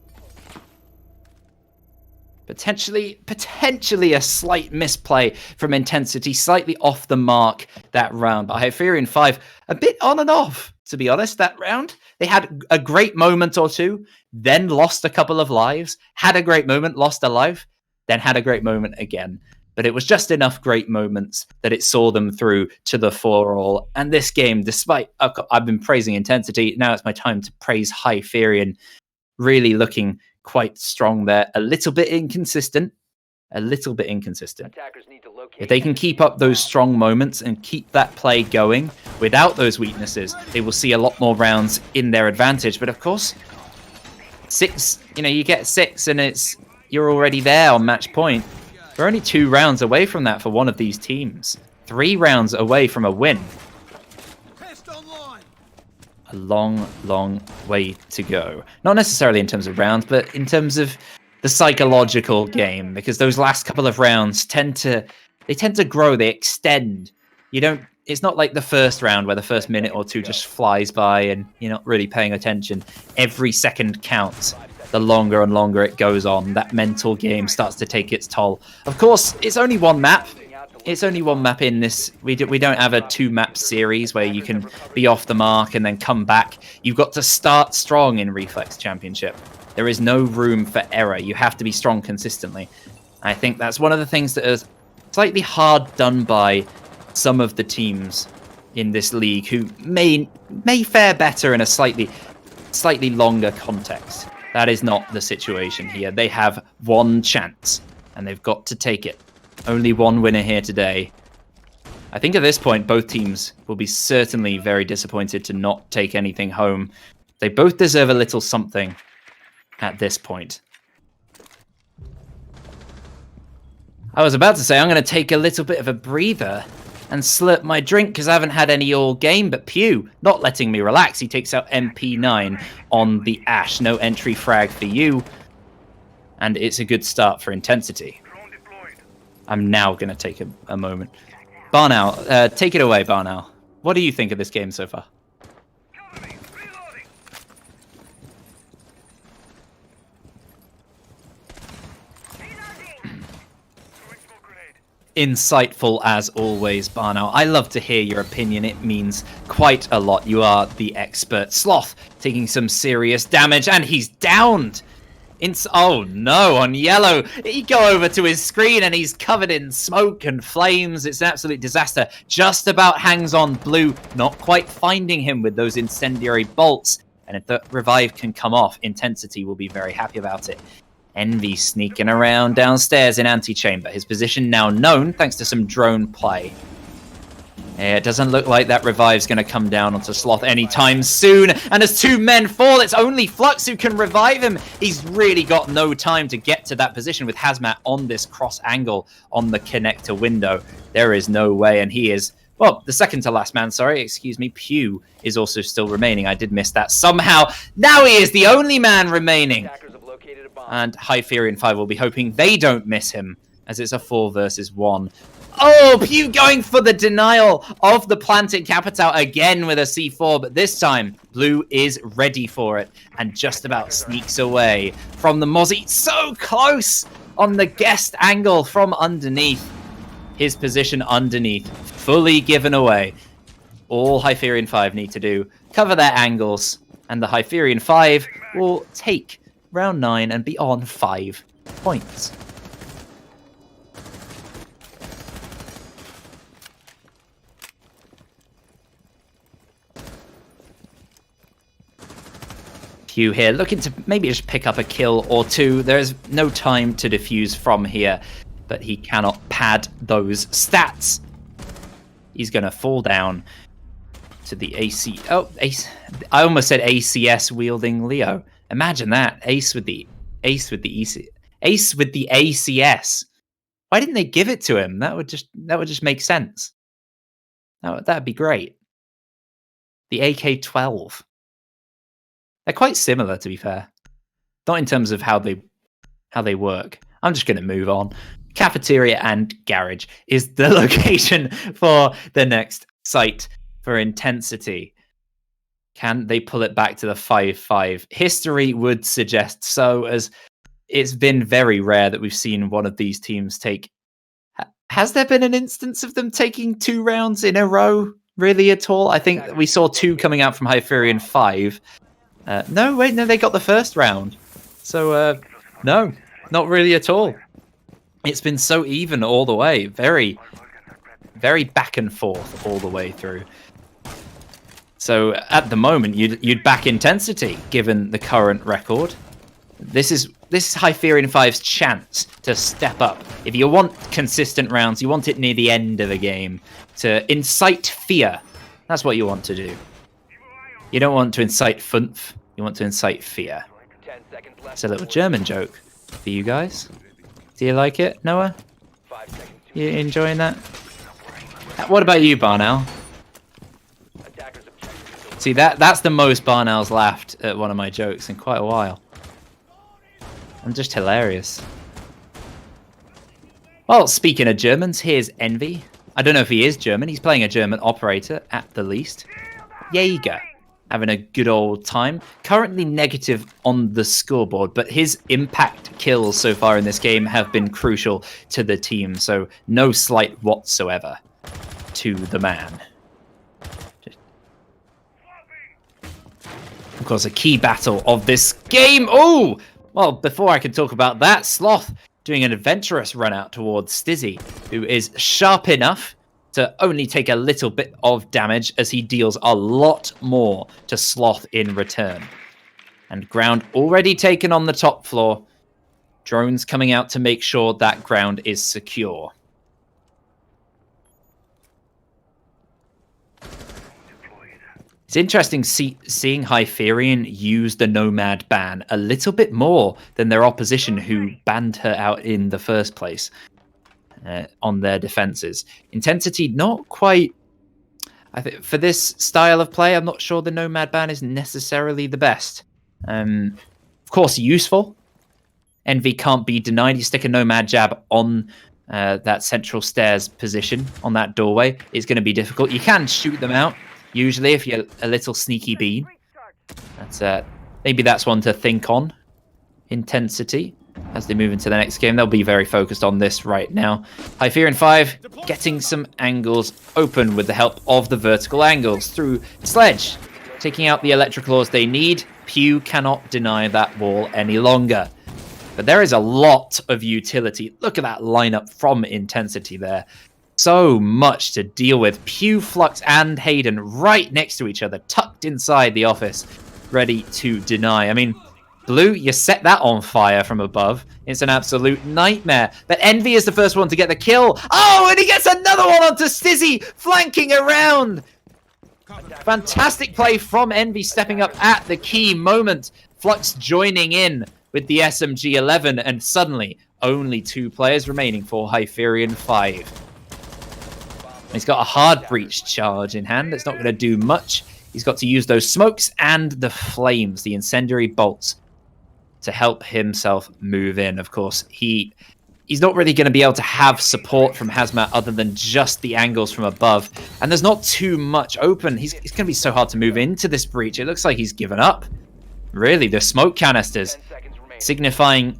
Potentially a slight misplay from Intensity, slightly off the mark that round. But Hyperion 5, a bit on and off, to be honest, that round. They had a great moment or two, then lost a couple of lives, had a great moment, lost a life, then had a great moment again. But it was just enough great moments that it saw them through to the 4-all. And this game, despite I've been praising Intensity, now it's my time to praise Hyperion. Really looking quite strong there. A little bit inconsistent. Attackers need to locate If they can and keep defuse up those bombs. strong moments and keep that play going without those weaknesses, they will see a lot more rounds in their advantage. But of course, 6, you get 6 and you're already there on match point. We're only 2 rounds away from that for one of these teams. 3 rounds away from a win. A long way to go. Not necessarily in terms of rounds, but in terms of the psychological game, because those last couple of rounds tend to grow, they extend. It's not like the first round where the first minute or two just flies by and you're not really paying attention. Every second counts. The longer and longer it goes on, that mental game starts to take its toll. Of course, it's only one map. It's only one map in this. We don't have a 2-map series where you can be off the mark and then come back. You've got to start strong in Reflex Championship. There is no room for error. You have to be strong consistently. I think that's one of the things that is slightly hard done by some of the teams in this league who may fare better in a slightly longer context. That is not the situation here. They have one chance and they've got to take it. Only one winner here today. I think at this point, both teams will be certainly very disappointed to not take anything home. They both deserve a little something at this point. I was about to say I'm going to take a little bit of a breather and slurp my drink because I haven't had any all game, but Pew not letting me relax. He takes out MP9 on the Ash. No entry frag for you. And it's a good start for Intensity. I'm now going to take a moment. Barnow, take it away, Barnow. What do you think of this game so far? Insightful as always, Barnow. I love to hear your opinion. It means quite a lot. You are the expert. Sloth taking some serious damage, and he's downed. Oh no, on yellow. You go over to his screen and he's covered in smoke and flames. It's an absolute disaster. Just about hangs on blue, not quite finding him with those incendiary bolts. And if the revive can come off, Intensity will be very happy about it. Envy sneaking around downstairs in Antechamber. His position now known thanks to some drone play. It doesn't look like that revive's going to come down onto Sloth anytime soon. And as 2 men fall, it's only Flux who can revive him. He's really got no time to get to that position with Hazmat on this cross angle on the connector window. There is no way, and he is... Well, the second to last man, sorry, excuse me, Pew is also still remaining. I did miss that somehow. Now he is the only man remaining. And Hyperion 5 will be hoping they don't miss him, as it's a 4 versus 1. Oh, Pew going for the denial of the planted Capital again with a C4, but this time Blue is ready for it and just about sneaks away from the Mozzie. So close on the guest angle from underneath. His position underneath, fully given away. All Hyperion 5 need to do, cover their angles, and the Hyperion 5 will take round 9 and be on 5 points. Pew here, looking to maybe just pick up a kill or 2. There is no time to defuse from here, but he cannot pad those stats. He's going to fall down to the AC. Oh, Ace. I almost said ACS wielding Leo. Imagine that. Ace with the EC. Ace with the ACS. Why didn't they give it to him? That would just make sense. That'd be great. The AK-12. They're quite similar, to be fair. Not in terms of how they work. I'm just going to move on. Cafeteria and garage is the location for the next site for Intensity. Can they pull it back to the 5-5? History would suggest so, as it's been very rare that we've seen one of these teams take. Has there been an instance of them taking 2 rounds in a row, really, at all? I think we saw 2 coming out from Hyperion 5. No, wait, no, they got the first round. So, no, not really at all. It's been so even all the way. Very, very back and forth all the way through. So at the moment, you'd back Intensity, given the current record. This is Hyperion 5's chance to step up. If you want consistent rounds, you want it near the end of a game to incite fear. That's what you want to do. You don't want to incite funf. You want to incite fear. 10 seconds left. It's a little German joke for you guys. Do you like it, Noah? 5 seconds. You enjoying that? What about you, Barnell? Attackers objective. See, that's the most Barnell's laughed at one of my jokes in quite a while. I'm just hilarious. Well, speaking of Germans, here's Envy. I don't know if he is German. He's playing a German operator, at the least. Jaeger, having a good old time. Currently negative on the scoreboard, but his impact kills so far in this game have been crucial to the team, so no slight whatsoever to the man. Of course, a key battle of this game. Oh! Well, before I can talk about that, Sloth doing an adventurous run out towards Stizzy, who is sharp enough to only take a little bit of damage as he deals a lot more to Sloth in return. And ground already taken on the top floor. Drones coming out to make sure that ground is secure. It's interesting seeing Hyperion use the Nomad ban a little bit more than their opposition who banned her out in the first place on their defenses. Intensity, not quite. I think for this style of play, I'm not sure the Nomad ban is necessarily the best. Of course, useful. Envy can't be denied. You stick a Nomad jab on that central stairs position on that doorway. It's going to be difficult. You can shoot them out. Usually, if you're a little sneaky bean, maybe that's one to think on. Intensity, as they move into the next game, they'll be very focused on this right now. Hyperion 5 getting some angles open with the help of the vertical angles through Sledge, taking out the electroclaws they need. Pew cannot deny that wall any longer. But there is a lot of utility. Look at that lineup from Intensity there. So much to deal with. Pew, Flux, and Hayden right next to each other, tucked inside the office, ready to deny. I mean, Blue, you set that on fire from above. It's an absolute nightmare. But Envy is the first one to get the kill. Oh, and he gets another one onto Stizzy, flanking around. Fantastic play from Envy, stepping up at the key moment. Flux joining in with the SMG-11, and suddenly only 2 players remaining for Hyperion 5. He's got a hard breach charge in hand. It's not going to do much. He's got to use those smokes and the flames, the incendiary bolts, to help himself move in. Of course, he's not really going to be able to have support from Hazmat other than just the angles from above. And there's not too much open. It's going to be so hard to move into this breach. It looks like he's given up. Really, the smoke canisters signifying...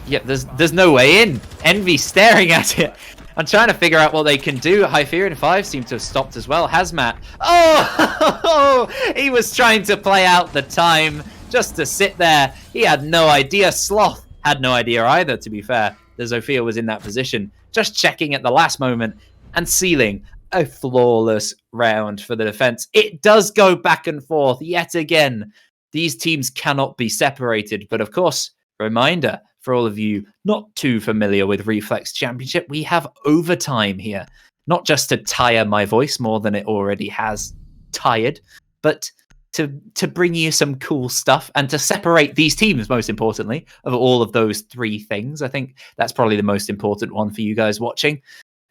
Yeah, there's no way in. Envy staring at it. I'm trying to figure out what they can do. Hyperion 5 seem to have stopped as well. Hazmat. Oh! He was trying to play out the time just to sit there. He had no idea. Sloth had no idea either, to be fair. The Zofia was in that position. Just checking at the last moment and sealing a flawless round for the defense. It does go back and forth yet again. These teams cannot be separated. But of course, reminder, for all of you not too familiar with Reflex Championship, we have overtime here. Not just to tire my voice more than it already has tired, but to bring you some cool stuff and to separate these teams, most importantly, of all of those 3 things. I think that's probably the most important one for you guys watching.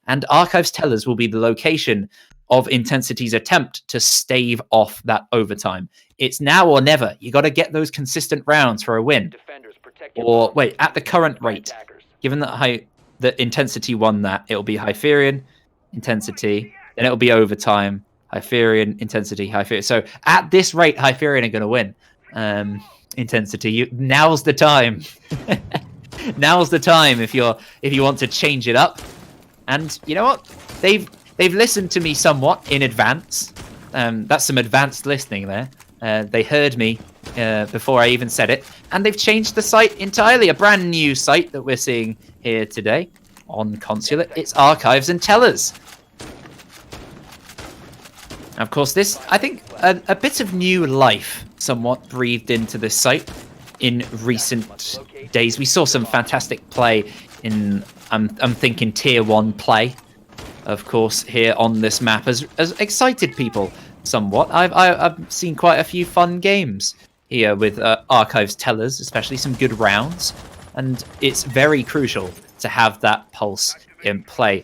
And Archives tell us will be the location of Intensity's attempt to stave off that overtime. It's now or never. You got to get those consistent rounds for a win. Or wait, at the current rate, given that Intensity won that, it'll be Hyperion, Intensity, then it'll be overtime, Hyperion, Intensity, Hyperion. So at this rate, Hyperion are going to win. Intensity. Now's the time. Now's the time if you want to change it up. And you know what? They've listened to me somewhat in advance. That's some advanced listening there. They heard me before I even said it, and they've changed the site entirely. A brand new site that we're seeing here today on Consulate. It's Archives and Tellers. Of course, this, I think, a bit of new life somewhat breathed into this site in recent days. We saw some fantastic play in, I'm thinking Tier 1 play, of course, here on this map has excited people somewhat. I've seen quite a few fun games here with Archives Tellers, especially some good rounds, and it's very crucial to have that pulse in play.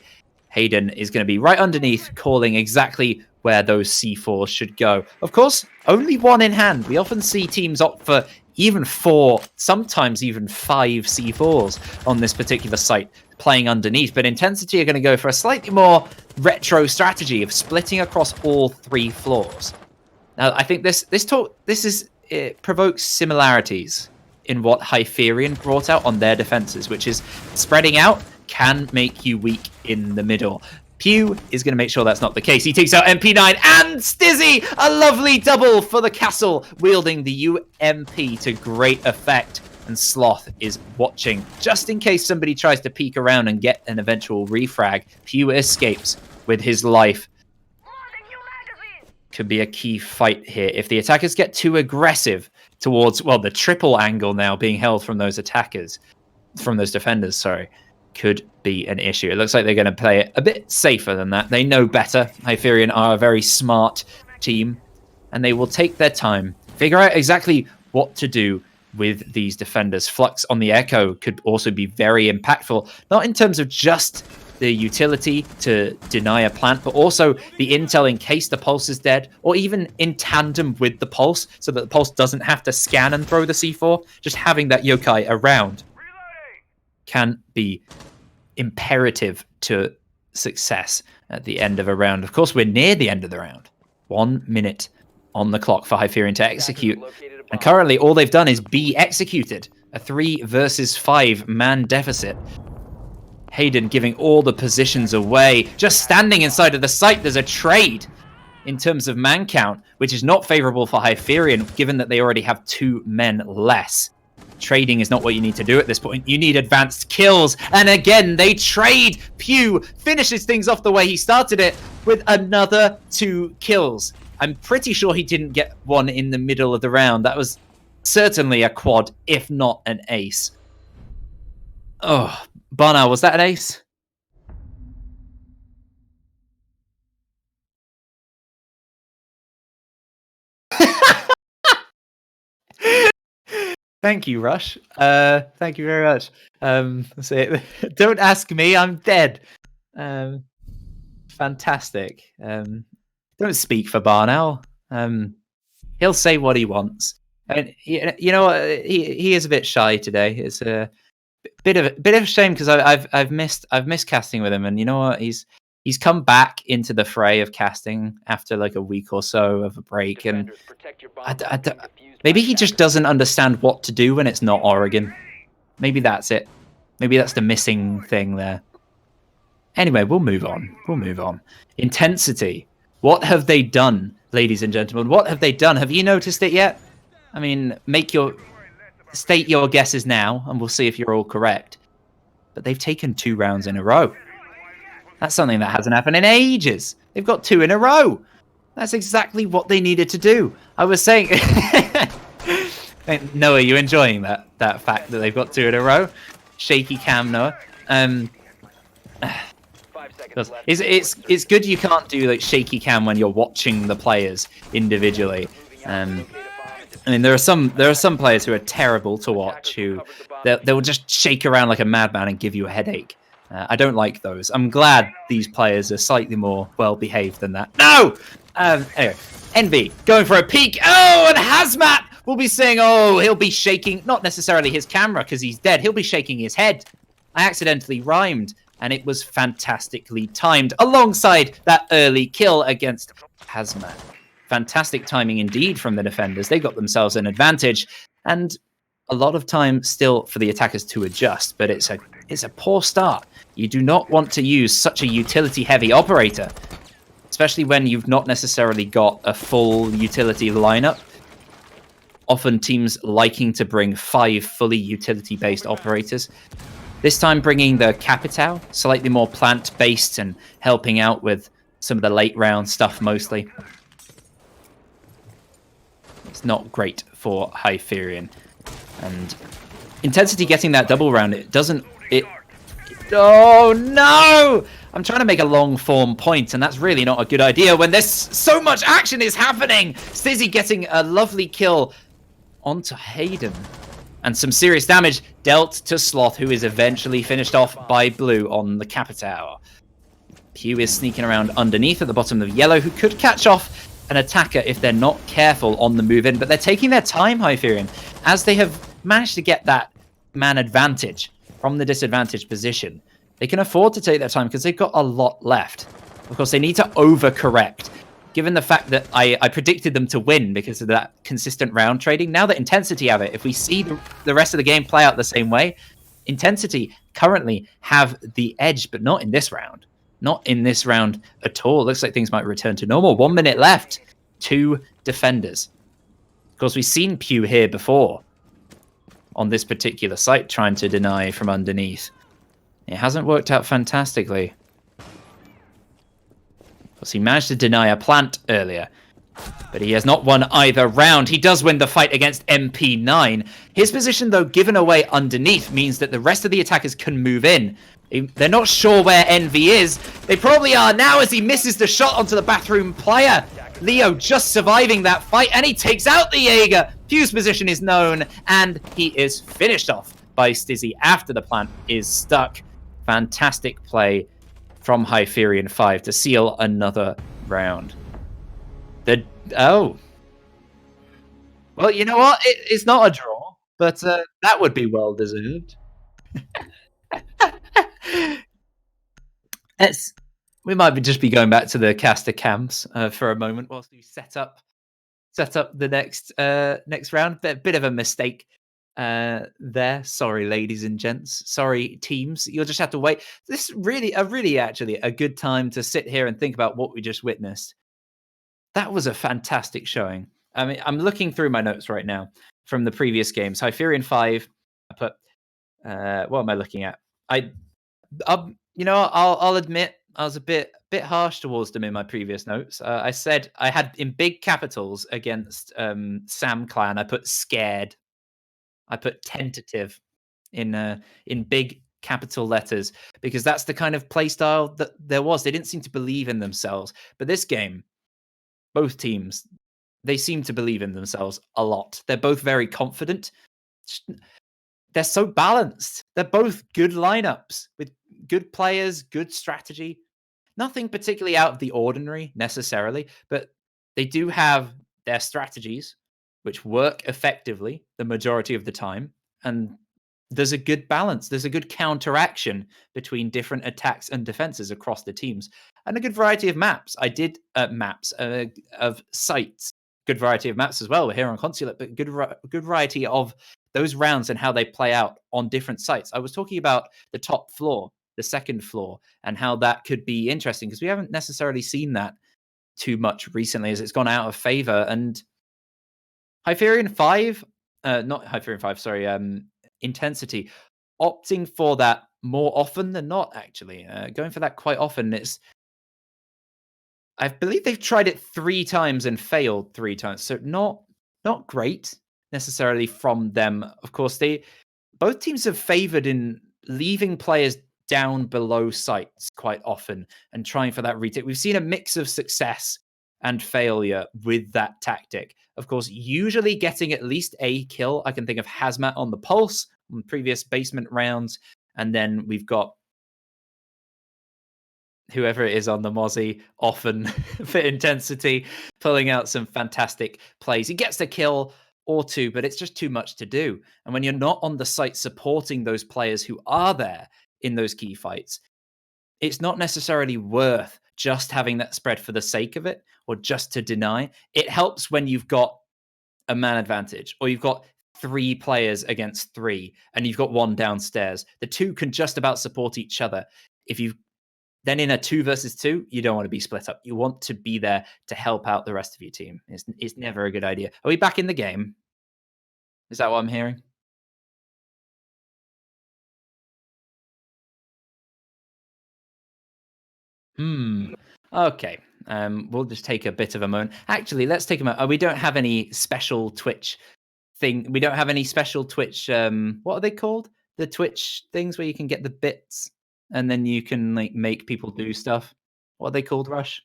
Hayden is going to be right underneath, calling exactly where those C4s should go. Of course, only one in hand. We often see teams opt for even 4, sometimes even 5 C4s on this particular site playing underneath, but Intensity are going to go for a slightly more retro strategy of splitting across all 3 floors. Now, I think it provokes similarities in what Hyperion brought out on their defenses, which is spreading out can make you weak in the middle. Pew is going to make sure that's not the case. He takes out MP9 and Stizzy! A lovely double for the castle, wielding the UMP to great effect. And Sloth is watching, just in case somebody tries to peek around and get an eventual refrag. Pew escapes with his life. Could be a key fight here. If the attackers get too aggressive towards, well, the triple angle now being held from those defenders, sorry, could be an issue. It looks like they're going to play it a bit safer than that. They know better. Hyperion are a very smart team, and they will take their time, figure out exactly what to do with these defenders. Flux on the Echo could also be very impactful, not in terms of just the utility to deny a plant, but also the intel in case the pulse is dead, or even in tandem with the pulse, so that the pulse doesn't have to scan and throw the C4. Just having that yokai around can be imperative to success at the end of a round. Of course, we're near the end of the round. 1 minute on the clock for Hyperion to execute. And currently, all they've done is be executed. A 3 versus 5 man deficit. Hayden giving all the positions away. Just standing inside of the site, there's a trade in terms of man count, which is not favorable for Hyperion, given that they already have 2 men less. Trading is not what you need to do at this point. You need advanced kills. And again, they trade. Pew finishes things off the way he started it with another 2 kills. I'm pretty sure he didn't get one in the middle of the round. That was certainly a quad, if not an ace. Oh, Barnard, was that an ace? Thank you, Rush. Thank you very much. Don't ask me, I'm dead. Fantastic. Don't speak for Barnell. He'll say what he wants. And you know what? He is a bit shy today. It's a bit of a shame because I've missed casting with him, and you know what? He's come back into the fray of casting after like a week or so of a break, and maybe he just doesn't understand what to do when it's not Oregon. Maybe that's it. Maybe that's the missing thing there. Anyway, we'll move on. Intensity. What have they done, ladies and gentlemen? What have they done? Have you noticed it yet? I mean, state your guesses now, and we'll see if you're all correct. But they've taken 2 rounds in a row. That's something that hasn't happened in ages. They've got 2 in a row. That's exactly what they needed to do. I was saying... Noah, are you enjoying that fact that they've got 2 in a row? Shaky cam, Noah. It's good you can't do like shaky cam when you're watching the players individually. I mean, there are some players who are terrible to watch, who they will just shake around like a madman and give you a headache. I don't like those. I'm glad these players are slightly more well-behaved than that. No! Anyway, Envy going for a peek. Oh, and Hazmat will be saying, oh, he'll be shaking, not necessarily his camera because he's dead. He'll be shaking his head. I accidentally rhymed, and it was fantastically timed alongside that early kill against Hazmat. Fantastic timing indeed from the defenders. They got themselves an advantage. And a lot of time still for the attackers to adjust, but it's a poor start. You do not want to use such a utility-heavy operator, especially when you've not necessarily got a full utility lineup. Often teams liking to bring 5 fully utility-based operators. This time bringing the Capitao, slightly more plant-based and helping out with some of the late round stuff mostly. It's not great for Hyperion. And Intensity getting that double round, oh no! I'm trying to make a long form point, and that's really not a good idea when there's so much action is happening. Stizzy getting a lovely kill onto Hayden. And some serious damage dealt to Sloth, who is eventually finished off by Blue on the Capitao. Pew is sneaking around underneath at the bottom of Yellow, who could catch off an attacker if they're not careful on the move in, but they're taking their time, Hyperion, as they have managed to get that man advantage from the disadvantaged position. They can afford to take their time because they've got a lot left. Of course, they need to overcorrect. Given the fact that I predicted them to win because of that consistent round trading, now that Intensity have it, if we see the rest of the game play out the same way, Intensity currently have the edge, but not in this round. Not in this round at all. Looks like things might return to normal. 1 minute left. 2 defenders. Of course, we've seen Pew here before on this particular site trying to deny from underneath. It hasn't worked out fantastically. Because he managed to deny a plant earlier, but he has not won either round. He does win the fight against MP9. His position, though, given away underneath, means that the rest of the attackers can move in. They're not sure where Envy is. They probably are now as he misses the shot onto the bathroom player. Leo just surviving that fight, and he takes out the Jaeger. Pew's position is known, and he is finished off by Stizzy after the plant is stuck. Fantastic play from Hyperion 5 to seal another round. Well, you know what? It's not a draw, but that would be well deserved. We might just be going back to the caster cams for a moment whilst we set up the next round. Bit of a mistake there. Sorry, ladies and gents. Sorry, teams. You'll just have to wait. This is really actually a good time to sit here and think about what we just witnessed. That was a fantastic showing. I mean, I'm looking through my notes right now from the previous games. Hyperion 5. I put. What am I looking at? I'll admit I was a bit harsh towards them in my previous notes. I said I had in big capitals against Sam Clan. I put scared. I put tentative in big capital letters because that's the kind of play style that there was. They didn't seem to believe in themselves. But this game, both teams, they seem to believe in themselves a lot. They're both very confident. They're so balanced. They're both good lineups with good players, good strategy. Nothing particularly out of the ordinary necessarily, but they do have their strategies, which work effectively the majority of the time. And there's a good balance. There's a good counteraction between different attacks and defenses across the teams, and a good variety of maps. I did maps of sites. Good variety of maps as well. We're here on Consulate, but good variety of those rounds and how they play out on different sites. I was talking about the top floor, the second floor, and how that could be interesting because we haven't necessarily seen that too much recently as it's gone out of favor. And Hyperion 5, not Hyperion 5, sorry, Intensity, opting for that more often than not, actually. Going for that quite often. I believe they've tried it 3 times and failed 3 times. So not great necessarily from them. Of course, both teams have favored in leaving players down below sites quite often and trying for that retake. We've seen a mix of success and failure with that tactic. Of course, usually getting at least a kill. I can think of Hazmat on the Pulse on previous basement rounds. And then we've got whoever it is on the Mozzie, often for Intensity, pulling out some fantastic plays. He gets the kill or 2, but it's just too much to do. And when you're not on the site supporting those players who are there in those key fights, it's not necessarily worth just having that spread for the sake of it or just to deny. It helps when you've got a man advantage or you've got three players against three, and you've got one downstairs. The two can just about support each other. If you then in a two versus two, you don't want to be split up. You want to be there to help out the rest of your team. It's never a good idea. Are we back in the game? Is that what I'm hearing? Hmm. Okay. We'll just take a bit of a moment. Actually, let's take a moment. We don't have any special Twitch thing. We don't have any special Twitch. What are they called? The Twitch things where you can get the bits and then you can like make people do stuff. What are they called, Rush?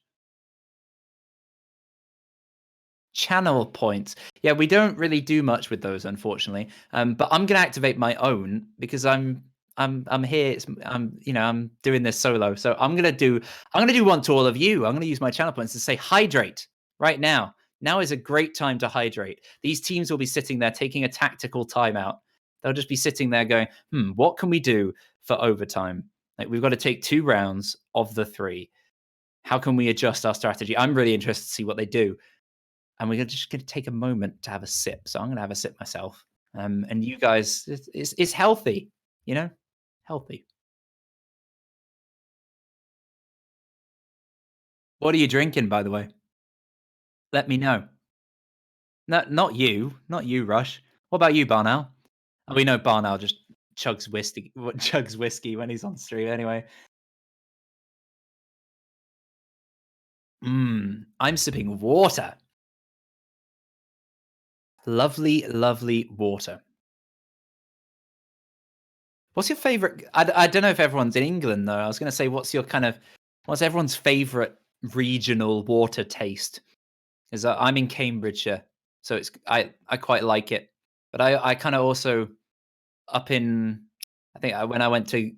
Channel points. Yeah, we don't really do much with those, unfortunately. But I'm gonna activate my own because I'm here. I'm doing this solo, so I'm gonna do one to all of you. I'm gonna use my channel points to say hydrate right now. Now is a great time to hydrate. These teams will be sitting there taking a tactical timeout. They'll just be sitting there going, what can we do for overtime? Like we've got to take 2 rounds of the three. How can we adjust our strategy? I'm really interested to see what they do, and we're just going to take a moment to have a sip. So I'm going to have a sip myself. And you guys, it's healthy, you know, healthy. What are you drinking, by the way? Let me know. No, not you, Rush. What about you, Barnell? Oh, we know Barnell just chugs whiskey, chugs whiskey when he's on stream. Anyway, I'm sipping water. Lovely, lovely water. What's your favorite? I don't know if everyone's in England though. I was going to say, what's everyone's favorite regional water taste? Because I'm in Cambridgeshire, so I quite like it. But I kind of also up in when I went to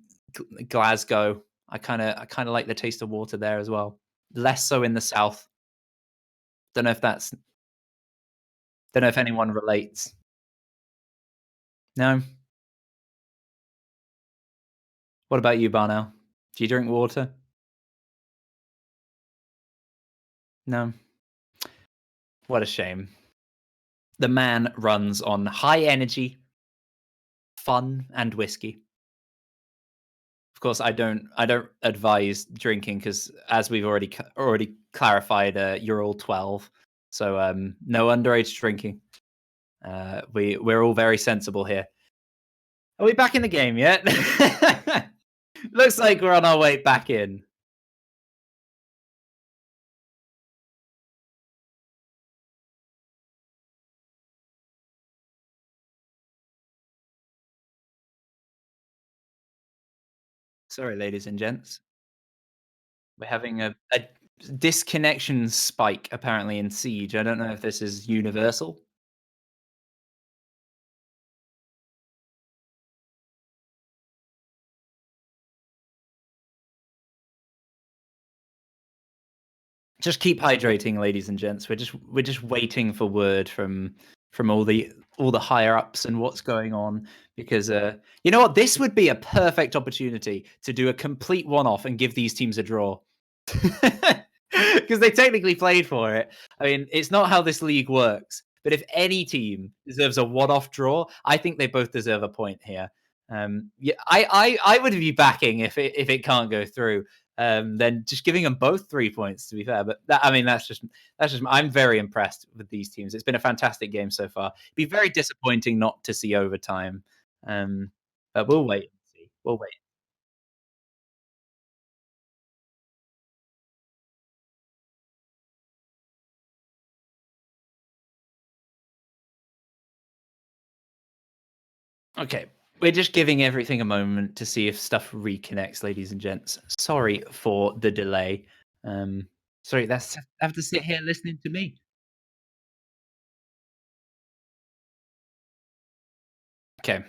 Glasgow, I kind of like the taste of water there as well. Less so in the south. Don't know if that's don't know if anyone relates. No. What about you, Barnell? Do you drink water? No. What a shame. The man runs on high energy, fun, and whiskey. Of course, I don't advise drinking because, as we've already clarified, you're all 12, so no underage drinking. We're all very sensible here. Are we back in the game yet? Looks like we're on our way back in. Sorry, ladies and gents. We're having a disconnection spike apparently in Siege. I don't know if this is universal. Just keep hydrating, ladies and gents. We're just waiting for word from all the higher ups and what's going on because you know what, this would be a perfect opportunity to do a complete one off and give these teams a draw. Because they technically played for it. I mean, it's not how this league works. But if any team deserves a one-off draw, I think they both deserve a point here. Yeah, I would be backing if it can't go through. Then just giving them both 3 points. To be fair, but I mean that's just I'm very impressed with these teams. It's been a fantastic game so far. It'd be very disappointing not to see overtime. Um, but we'll wait and see. We'll wait. Okay. We're just giving everything a moment to see if stuff reconnects, ladies and gents. Sorry for the delay. Um, sorry, that's I have to sit here listening to me. Okay.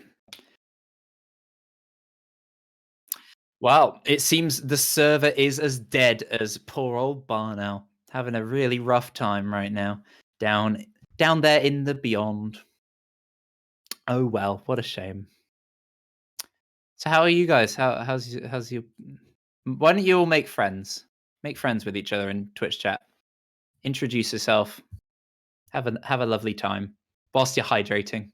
Well, it seems the server is as dead as poor old Barnell. Having a really rough time right now. Down down there in the beyond. Oh well, what a shame. So how are you guys? How's your why don't you all make friends? Make friends with each other in Twitch chat. Introduce yourself. Have a lovely time whilst you're hydrating.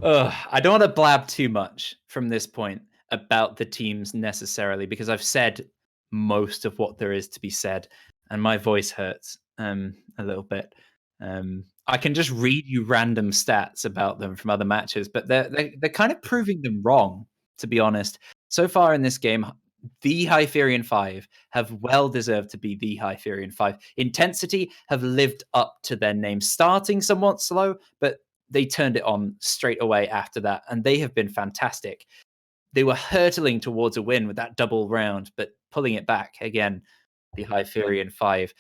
I don't want to blab too much from this point about the teams necessarily because I've said most of what there is to be said, and my voice hurts a little bit. I can just read you random stats about them from other matches, but they're kind of proving them wrong, to be honest. So far in this game, the Hyperion 5 have well deserved to be the Hyperion 5. Intensity have lived up to their name, starting somewhat slow, but they turned it on straight away after that, and they have been fantastic. They were hurtling towards a win with that double round, but pulling it back again, the Hyperion 5.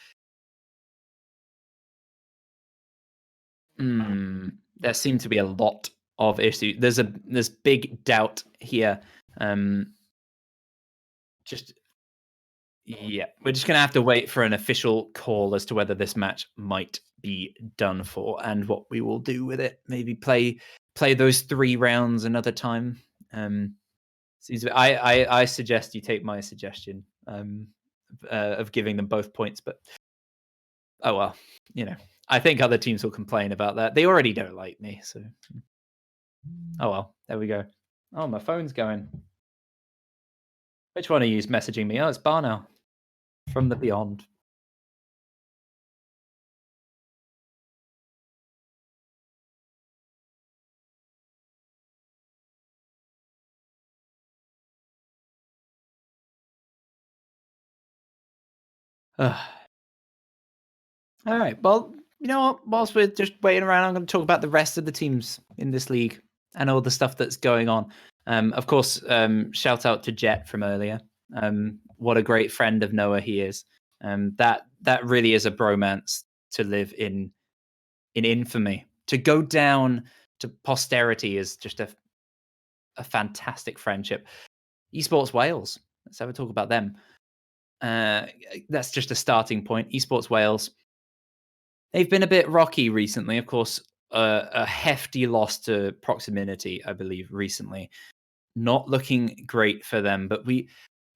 There seem to be a lot of issues. There's big doubt here. Um, just Yeah, we're just gonna have to wait for an official call as to whether this match might be done for and what we will do with it. Maybe play those 3 rounds another time. Um, I suggest you take my suggestion of giving them both points, but oh well, you know. I think other teams will complain about that. They already don't like me, so oh well. There we go. Oh, my phone's going. Which one are you messaging me? Oh, it's Barnell from the beyond. All right. Well, you know what? Whilst we're just waiting around, I'm going to talk about the rest of the teams in this league and all the stuff that's going on. Of course, shout out to Jet from earlier. What a great friend of Noah he is. That really is a bromance to live in infamy. To go down to posterity is just a fantastic friendship. Esports Wales. Let's have a talk about them. That's just a starting point. Esports Wales. They've been a bit rocky recently. Of course, a hefty loss to Proximity, I believe, recently. Not looking great for them, but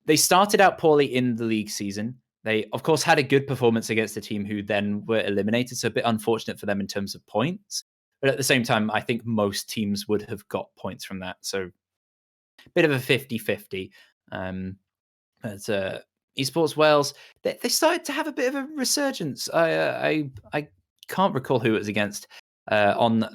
they started out poorly in the league season. They, of course, had a good performance against a team who then were eliminated, so a bit unfortunate for them in terms of points. But at the same time, I think most teams would have got points from that. So a bit of a 50-50. But Esports Wales, they started to have a bit of a resurgence. I can't recall who it was against on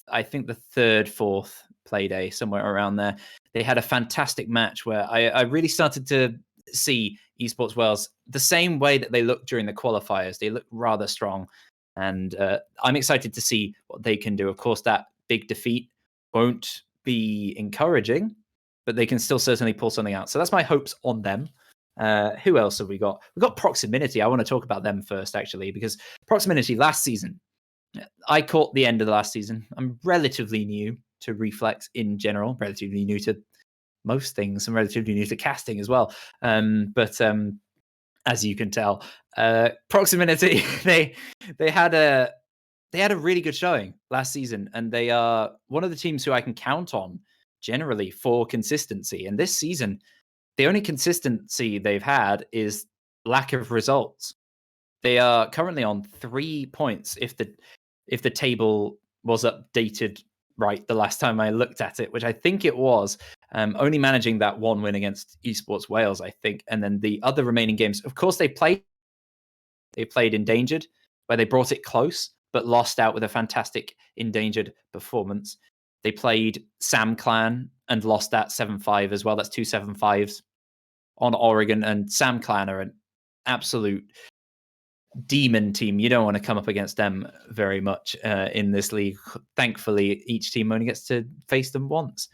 I think the third, fourth play day, somewhere around there. They had a fantastic match where I really started to see Esports Wales the same way that they looked during the qualifiers. They look rather strong, and I'm excited to see what they can do. Of course, that big defeat won't be encouraging, but they can still certainly pull something out. So that's my hopes on them. Who else have we got? We've got Proximity. I want to talk about them first, actually, because Proximity last season, I caught the end of the last season. I'm relatively new to Reflex in general, relatively new to most things, and relatively new to casting as well. But as you can tell, Proximity they had a really good showing last season, and they are one of the teams who I can count on generally for consistency. And this season, the only consistency they've had is lack of results. They are currently on 3 points if the table was updated right the last time I looked at it, which I think it was. Only managing that one win against Esports Wales, I think, and then the other remaining games. Of course, they played Endangered, where they brought it close but lost out with a fantastic Endangered performance. They played Sam Clan and lost that 7-5 as well. That's 2 7-5s on Oregon, and Sam Clan are an absolute demon team. You don't want to come up against them very much in this league. Thankfully, each team only gets to face them once.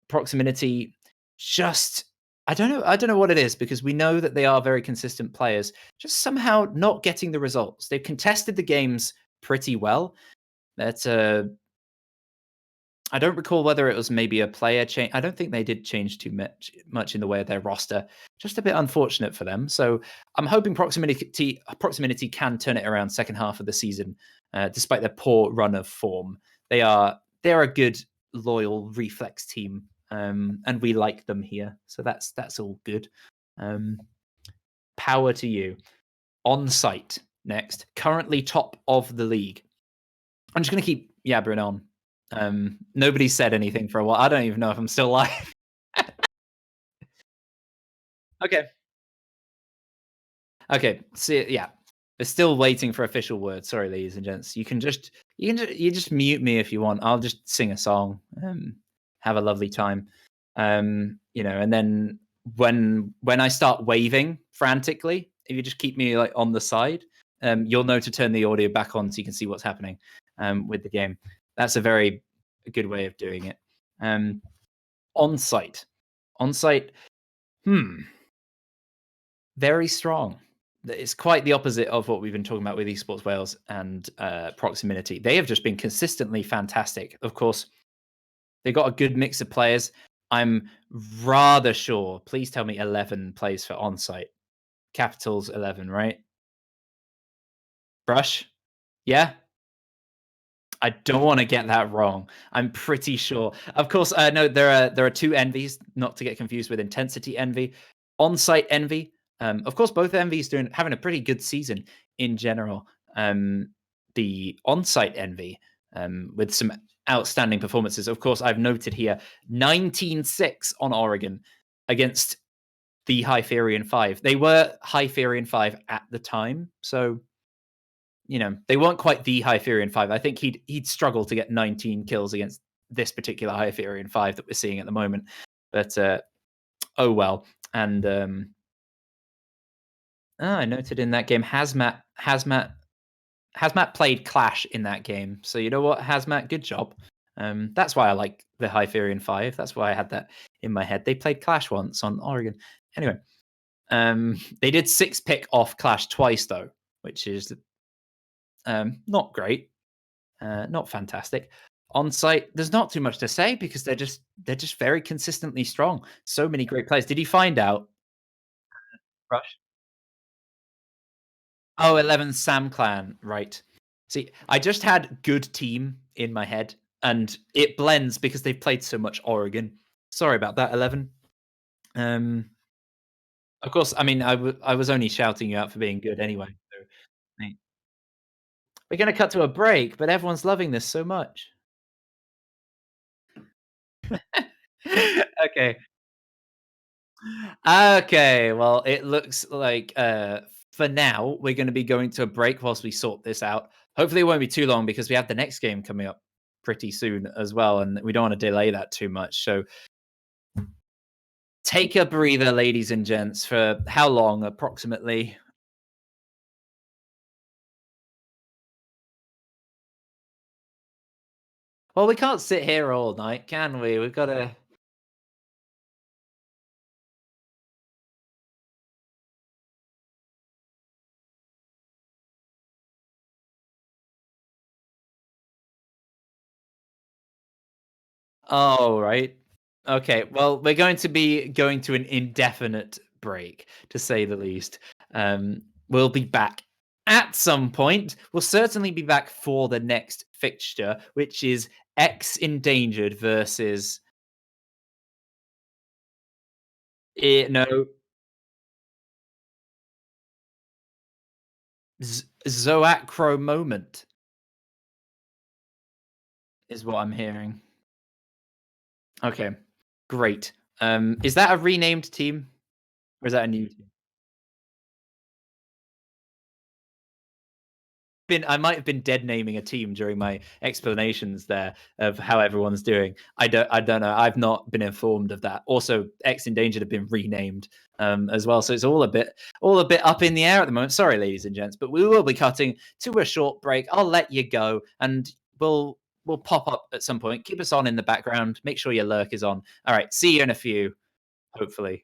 Proximity, just I don't know what it is because we know that they are very consistent players. Just somehow not getting the results. They've contested the games pretty well. That's I don't recall whether it was maybe a player change. I don't think they did change too much in the way of their roster. Just a bit unfortunate for them. So I'm hoping Proximity can turn it around second half of the season, despite their poor run of form. They're a good loyal Reflex team, and we like them here. So that's all good. Power to you. On site next, currently top of the league. I'm just going to keep yabbering on Nobody said anything for a while. I don't even know if I'm still live. Okay. Okay. See, yeah. We're still waiting for official words. Sorry, ladies and gents. You just mute me if you want. I'll just sing a song. Have a lovely time. And then when I start waving frantically, if you just keep me like on the side, you'll know to turn the audio back on so you can see what's happening with the game. That's a very good way of doing it. Um, on site, on site. Hmm. Very strong. It's quite the opposite of what we've been talking about with Esports Wales and Proximity. They have just been consistently fantastic. Of course, they got a good mix of players. I'm rather sure. Please tell me 11 plays for onsite. Capitals 11, right? Brush? Yeah? I don't want to get that wrong. I'm pretty sure. Of course, no, there are two envies, not to get confused with intensity envy, on-site envy. Of course, both envies having a pretty good season in general. The on-site envy with some outstanding performances. Of course, I've noted here 19-6 on Oregon against the Hyperion 5. They were Hyperion 5 at the time, so they weren't quite the Hyperion 5. I think he'd struggle to get 19 kills against this particular Hyperion 5 that we're seeing at the moment. But oh well. And I noted in that game Hazmat played Clash in that game. So you know what, Hazmat, good job. That's why I like the Hyperion 5. That's why I had that in my head. They played Clash once on Oregon. Anyway, they did 6-pick off Clash twice though, which is not great. Not fantastic. On site, there's not too much to say because they're just very consistently strong. So many great players. Did you find out? Rush. Oh, 11 Sam Clan, right. See, I just had good team in my head, and it blends because they've played so much Oregon. Sorry about that, 11. Um, of course, I mean, I was only shouting you out for being good anyway. So, hey. We're going to cut to a break, but everyone's loving this so much. Okay. Okay, well, it looks like for now we're going to be going to a break whilst we sort this out. Hopefully, it won't be too long because we have the next game coming up pretty soon as well, and we don't want to delay that too much. So, take a breather, ladies and gents. For how long, approximately? Well, we can't sit here all night, can we? We've got to. Oh, right. Okay. Well, we're going to be going to an indefinite break, to say the least. We'll be back at some point. We'll certainly be back for the next fixture, which is X Endangered versus no Zoacro Moment is what I'm hearing. Okay, great. Is that a renamed team or is that a new team? I might have been dead naming a team during my explanations there of how everyone's doing. I don't know. I've not been informed of that. Also, X Endangered have been renamed as well, so it's all a bit up in the air at the moment. Sorry, ladies and gents, but we will be cutting to a short break. I'll let you go, and we'll pop up at some point. Keep us on in the background. Make sure your lurk is on. All right. See you in a few. Hopefully.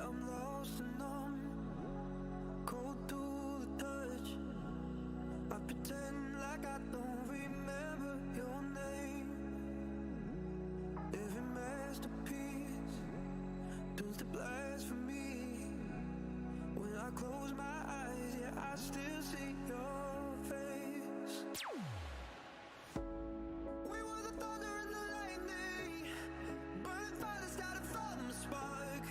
Yeah, I'm lost and numb, cold to the touch. I pretend like I don't remember your name. Every masterpiece turns to blasphemy. When I close my eyes, yeah, I still see your face. We were the thunder and the lightning, burning fire started from a spark.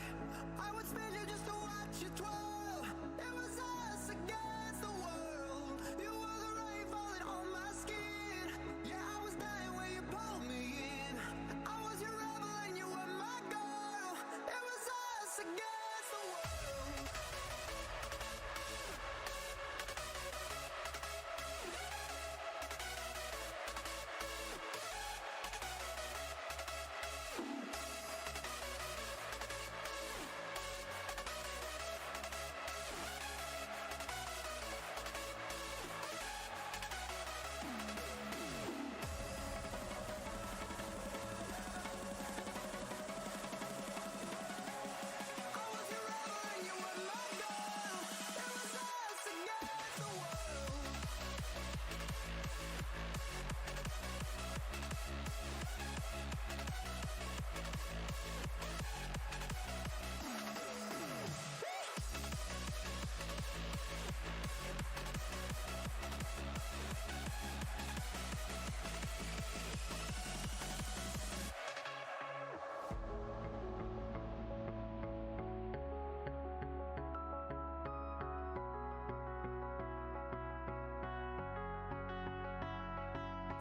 I would spend you just to watch you twirl. It was us against the world. You were the rain falling on my skin. Yeah, I was dying when you pulled me in. I was your rebel and you were my girl. It was us against the world. I was your rebel and you were my girl. It was us against the world.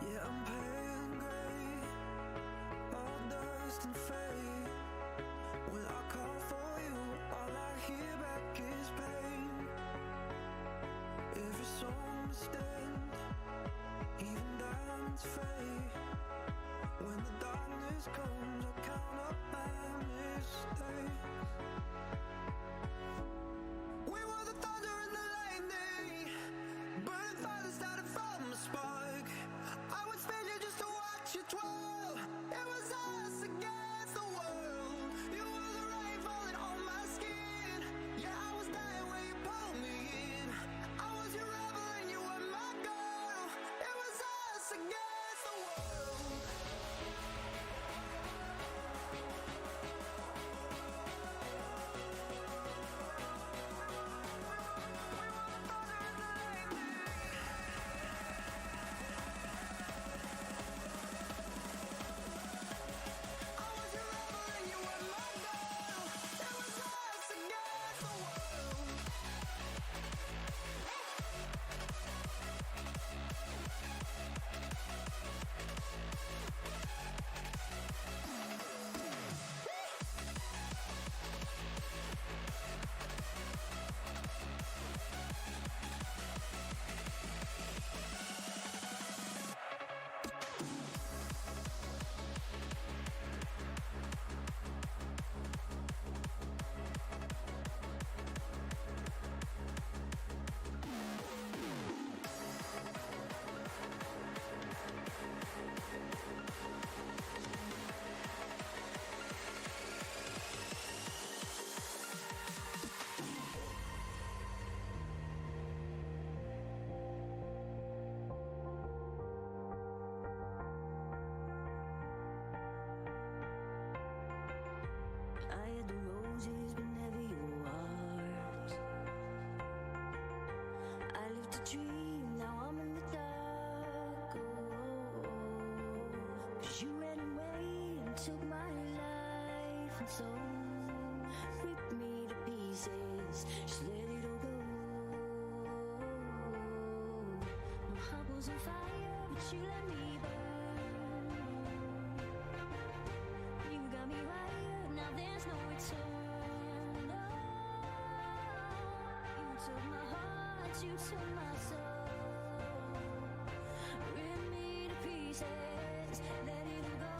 Yeah, I'm pale and gray, all dust and fade. When I call for you, all I hear back is pain. Every song must end, even diamonds fade. When the darkness comes, I'll count up my mistakes. We were the thunder and the lightning, burning fire that started from a spark. I would spend you just to watch you twirl. It was us against the world. You were the rain falling on my skin. Yeah, I was dying when you pulled me in. I was your rebel and you were my girl. It was us against the world. I was your rebel and you were my girl. It was us against the world. I had the roses, but never your heart. I lived a dream, now I'm in the dark. Oh, 'cause you ran away and took my life, and so ripped me to pieces. Just let it all go. My heart was on fire, but you let me burn. You got me right, now there's no return. No, you took my heart, you took my soul. Rip me to pieces, let it all go.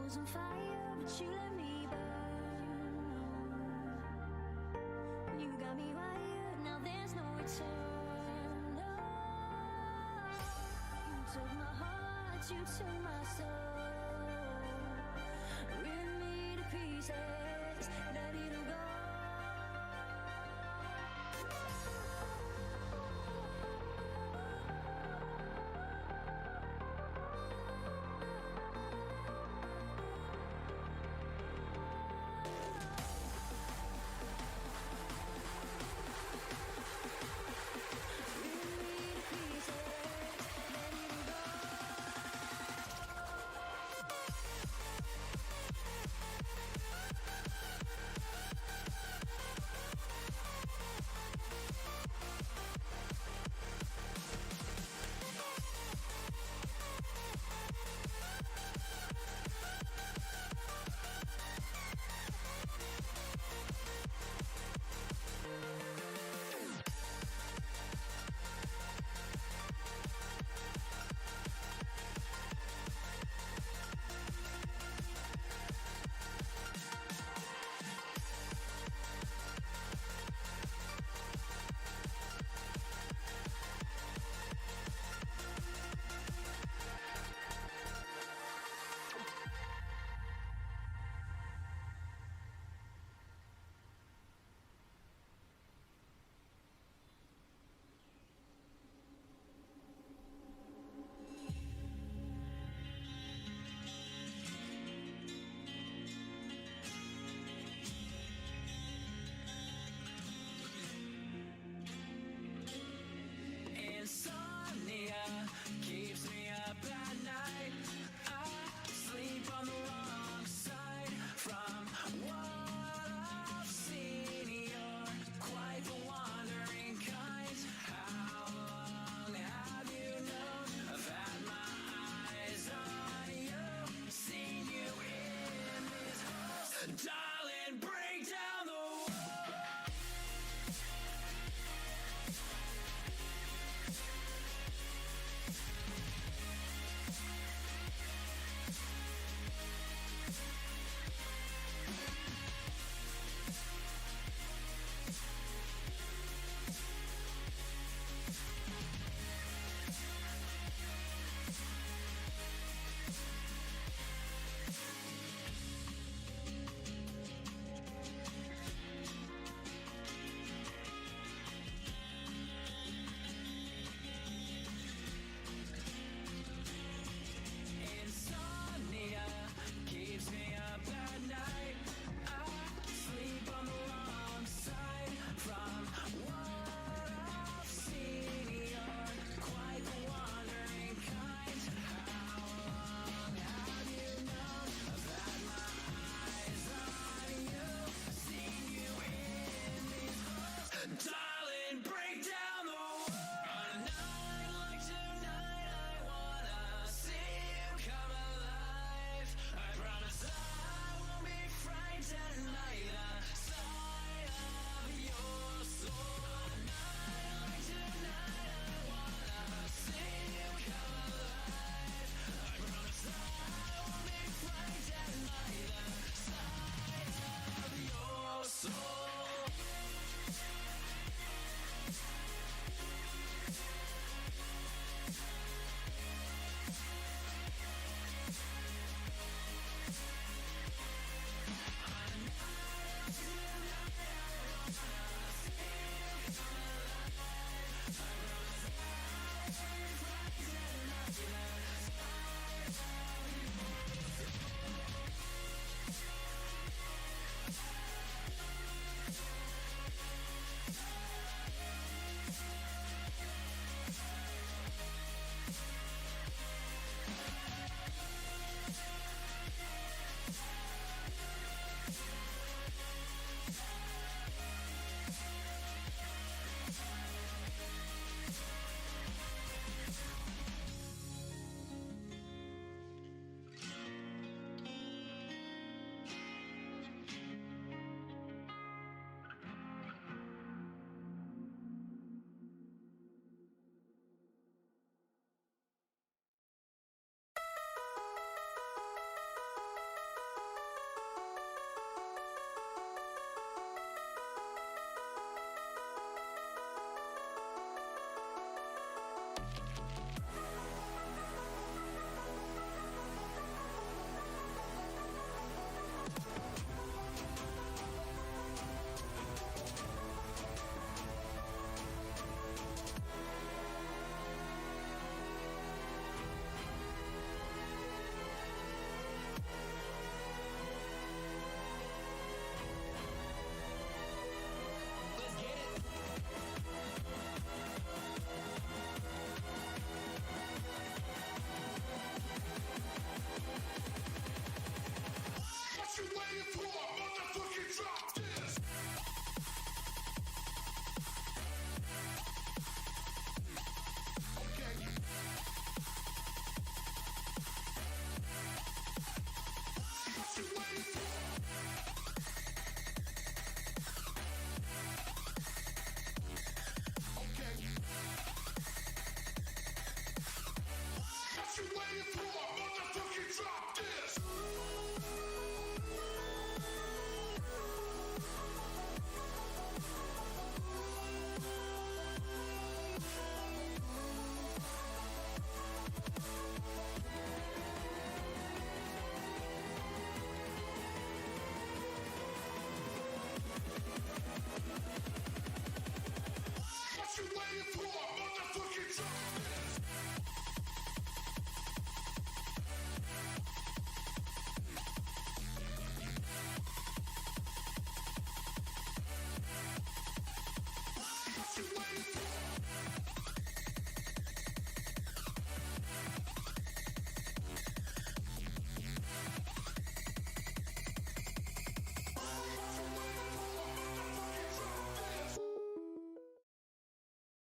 was on fire, but you let me burn. You got me wired, now there's no return. No. You took my heart, you took my soul. Rip me to pieces, ready to go. Insomnia keeps me up at night. I sleep on the wrong side. From what I've seen, you're quite the wandering kind. How long have you known? I've had my eyes on you, seen you in this hole. Darling, break down the wall.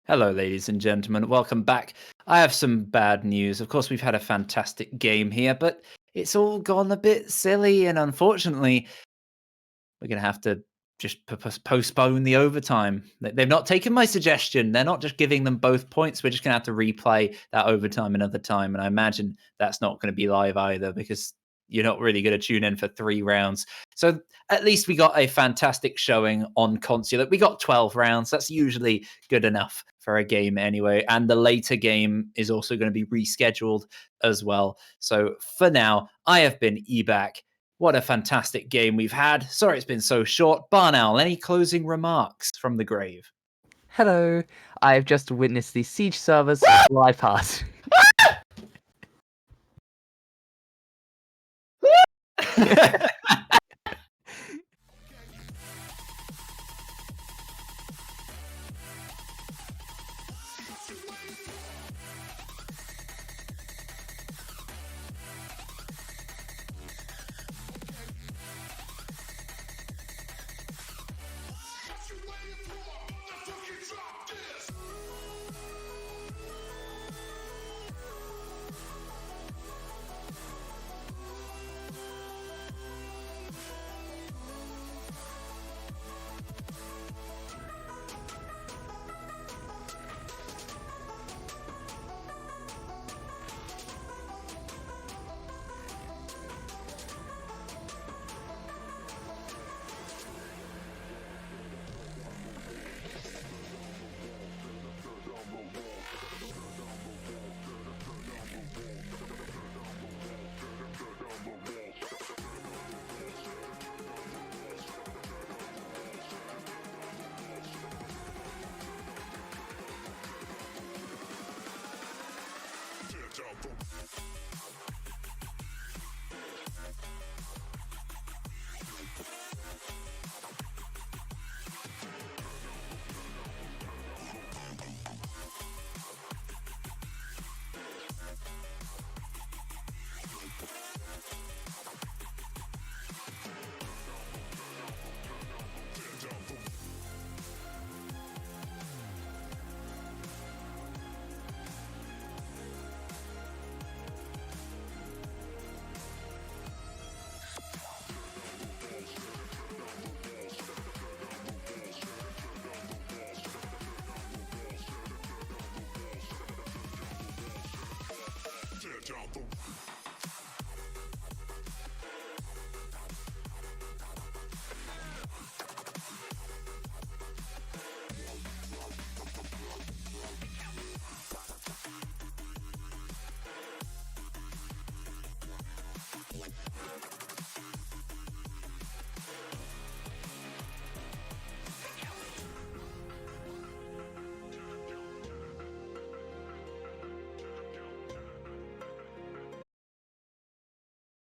Hello, ladies and gentlemen. Welcome back. I have some bad news. Of course, we've had a fantastic game here, but it's all gone a bit silly, and unfortunately, we're going to have to just postpone the overtime. They've not taken my suggestion. They're not just giving them both points. We're just going to have to replay that overtime another time. And I imagine that's not going to be live either because you're not really going to tune in for 3 rounds. So at least we got a fantastic showing on Consulate. We got 12 rounds. That's usually good enough for a game anyway. And the later game is also going to be rescheduled as well. So for now, I have been Ebac. What a fantastic game we've had. Sorry it's been so short. Barnowl, any closing remarks from the grave? Hello, I've just witnessed the Siege servers fly past.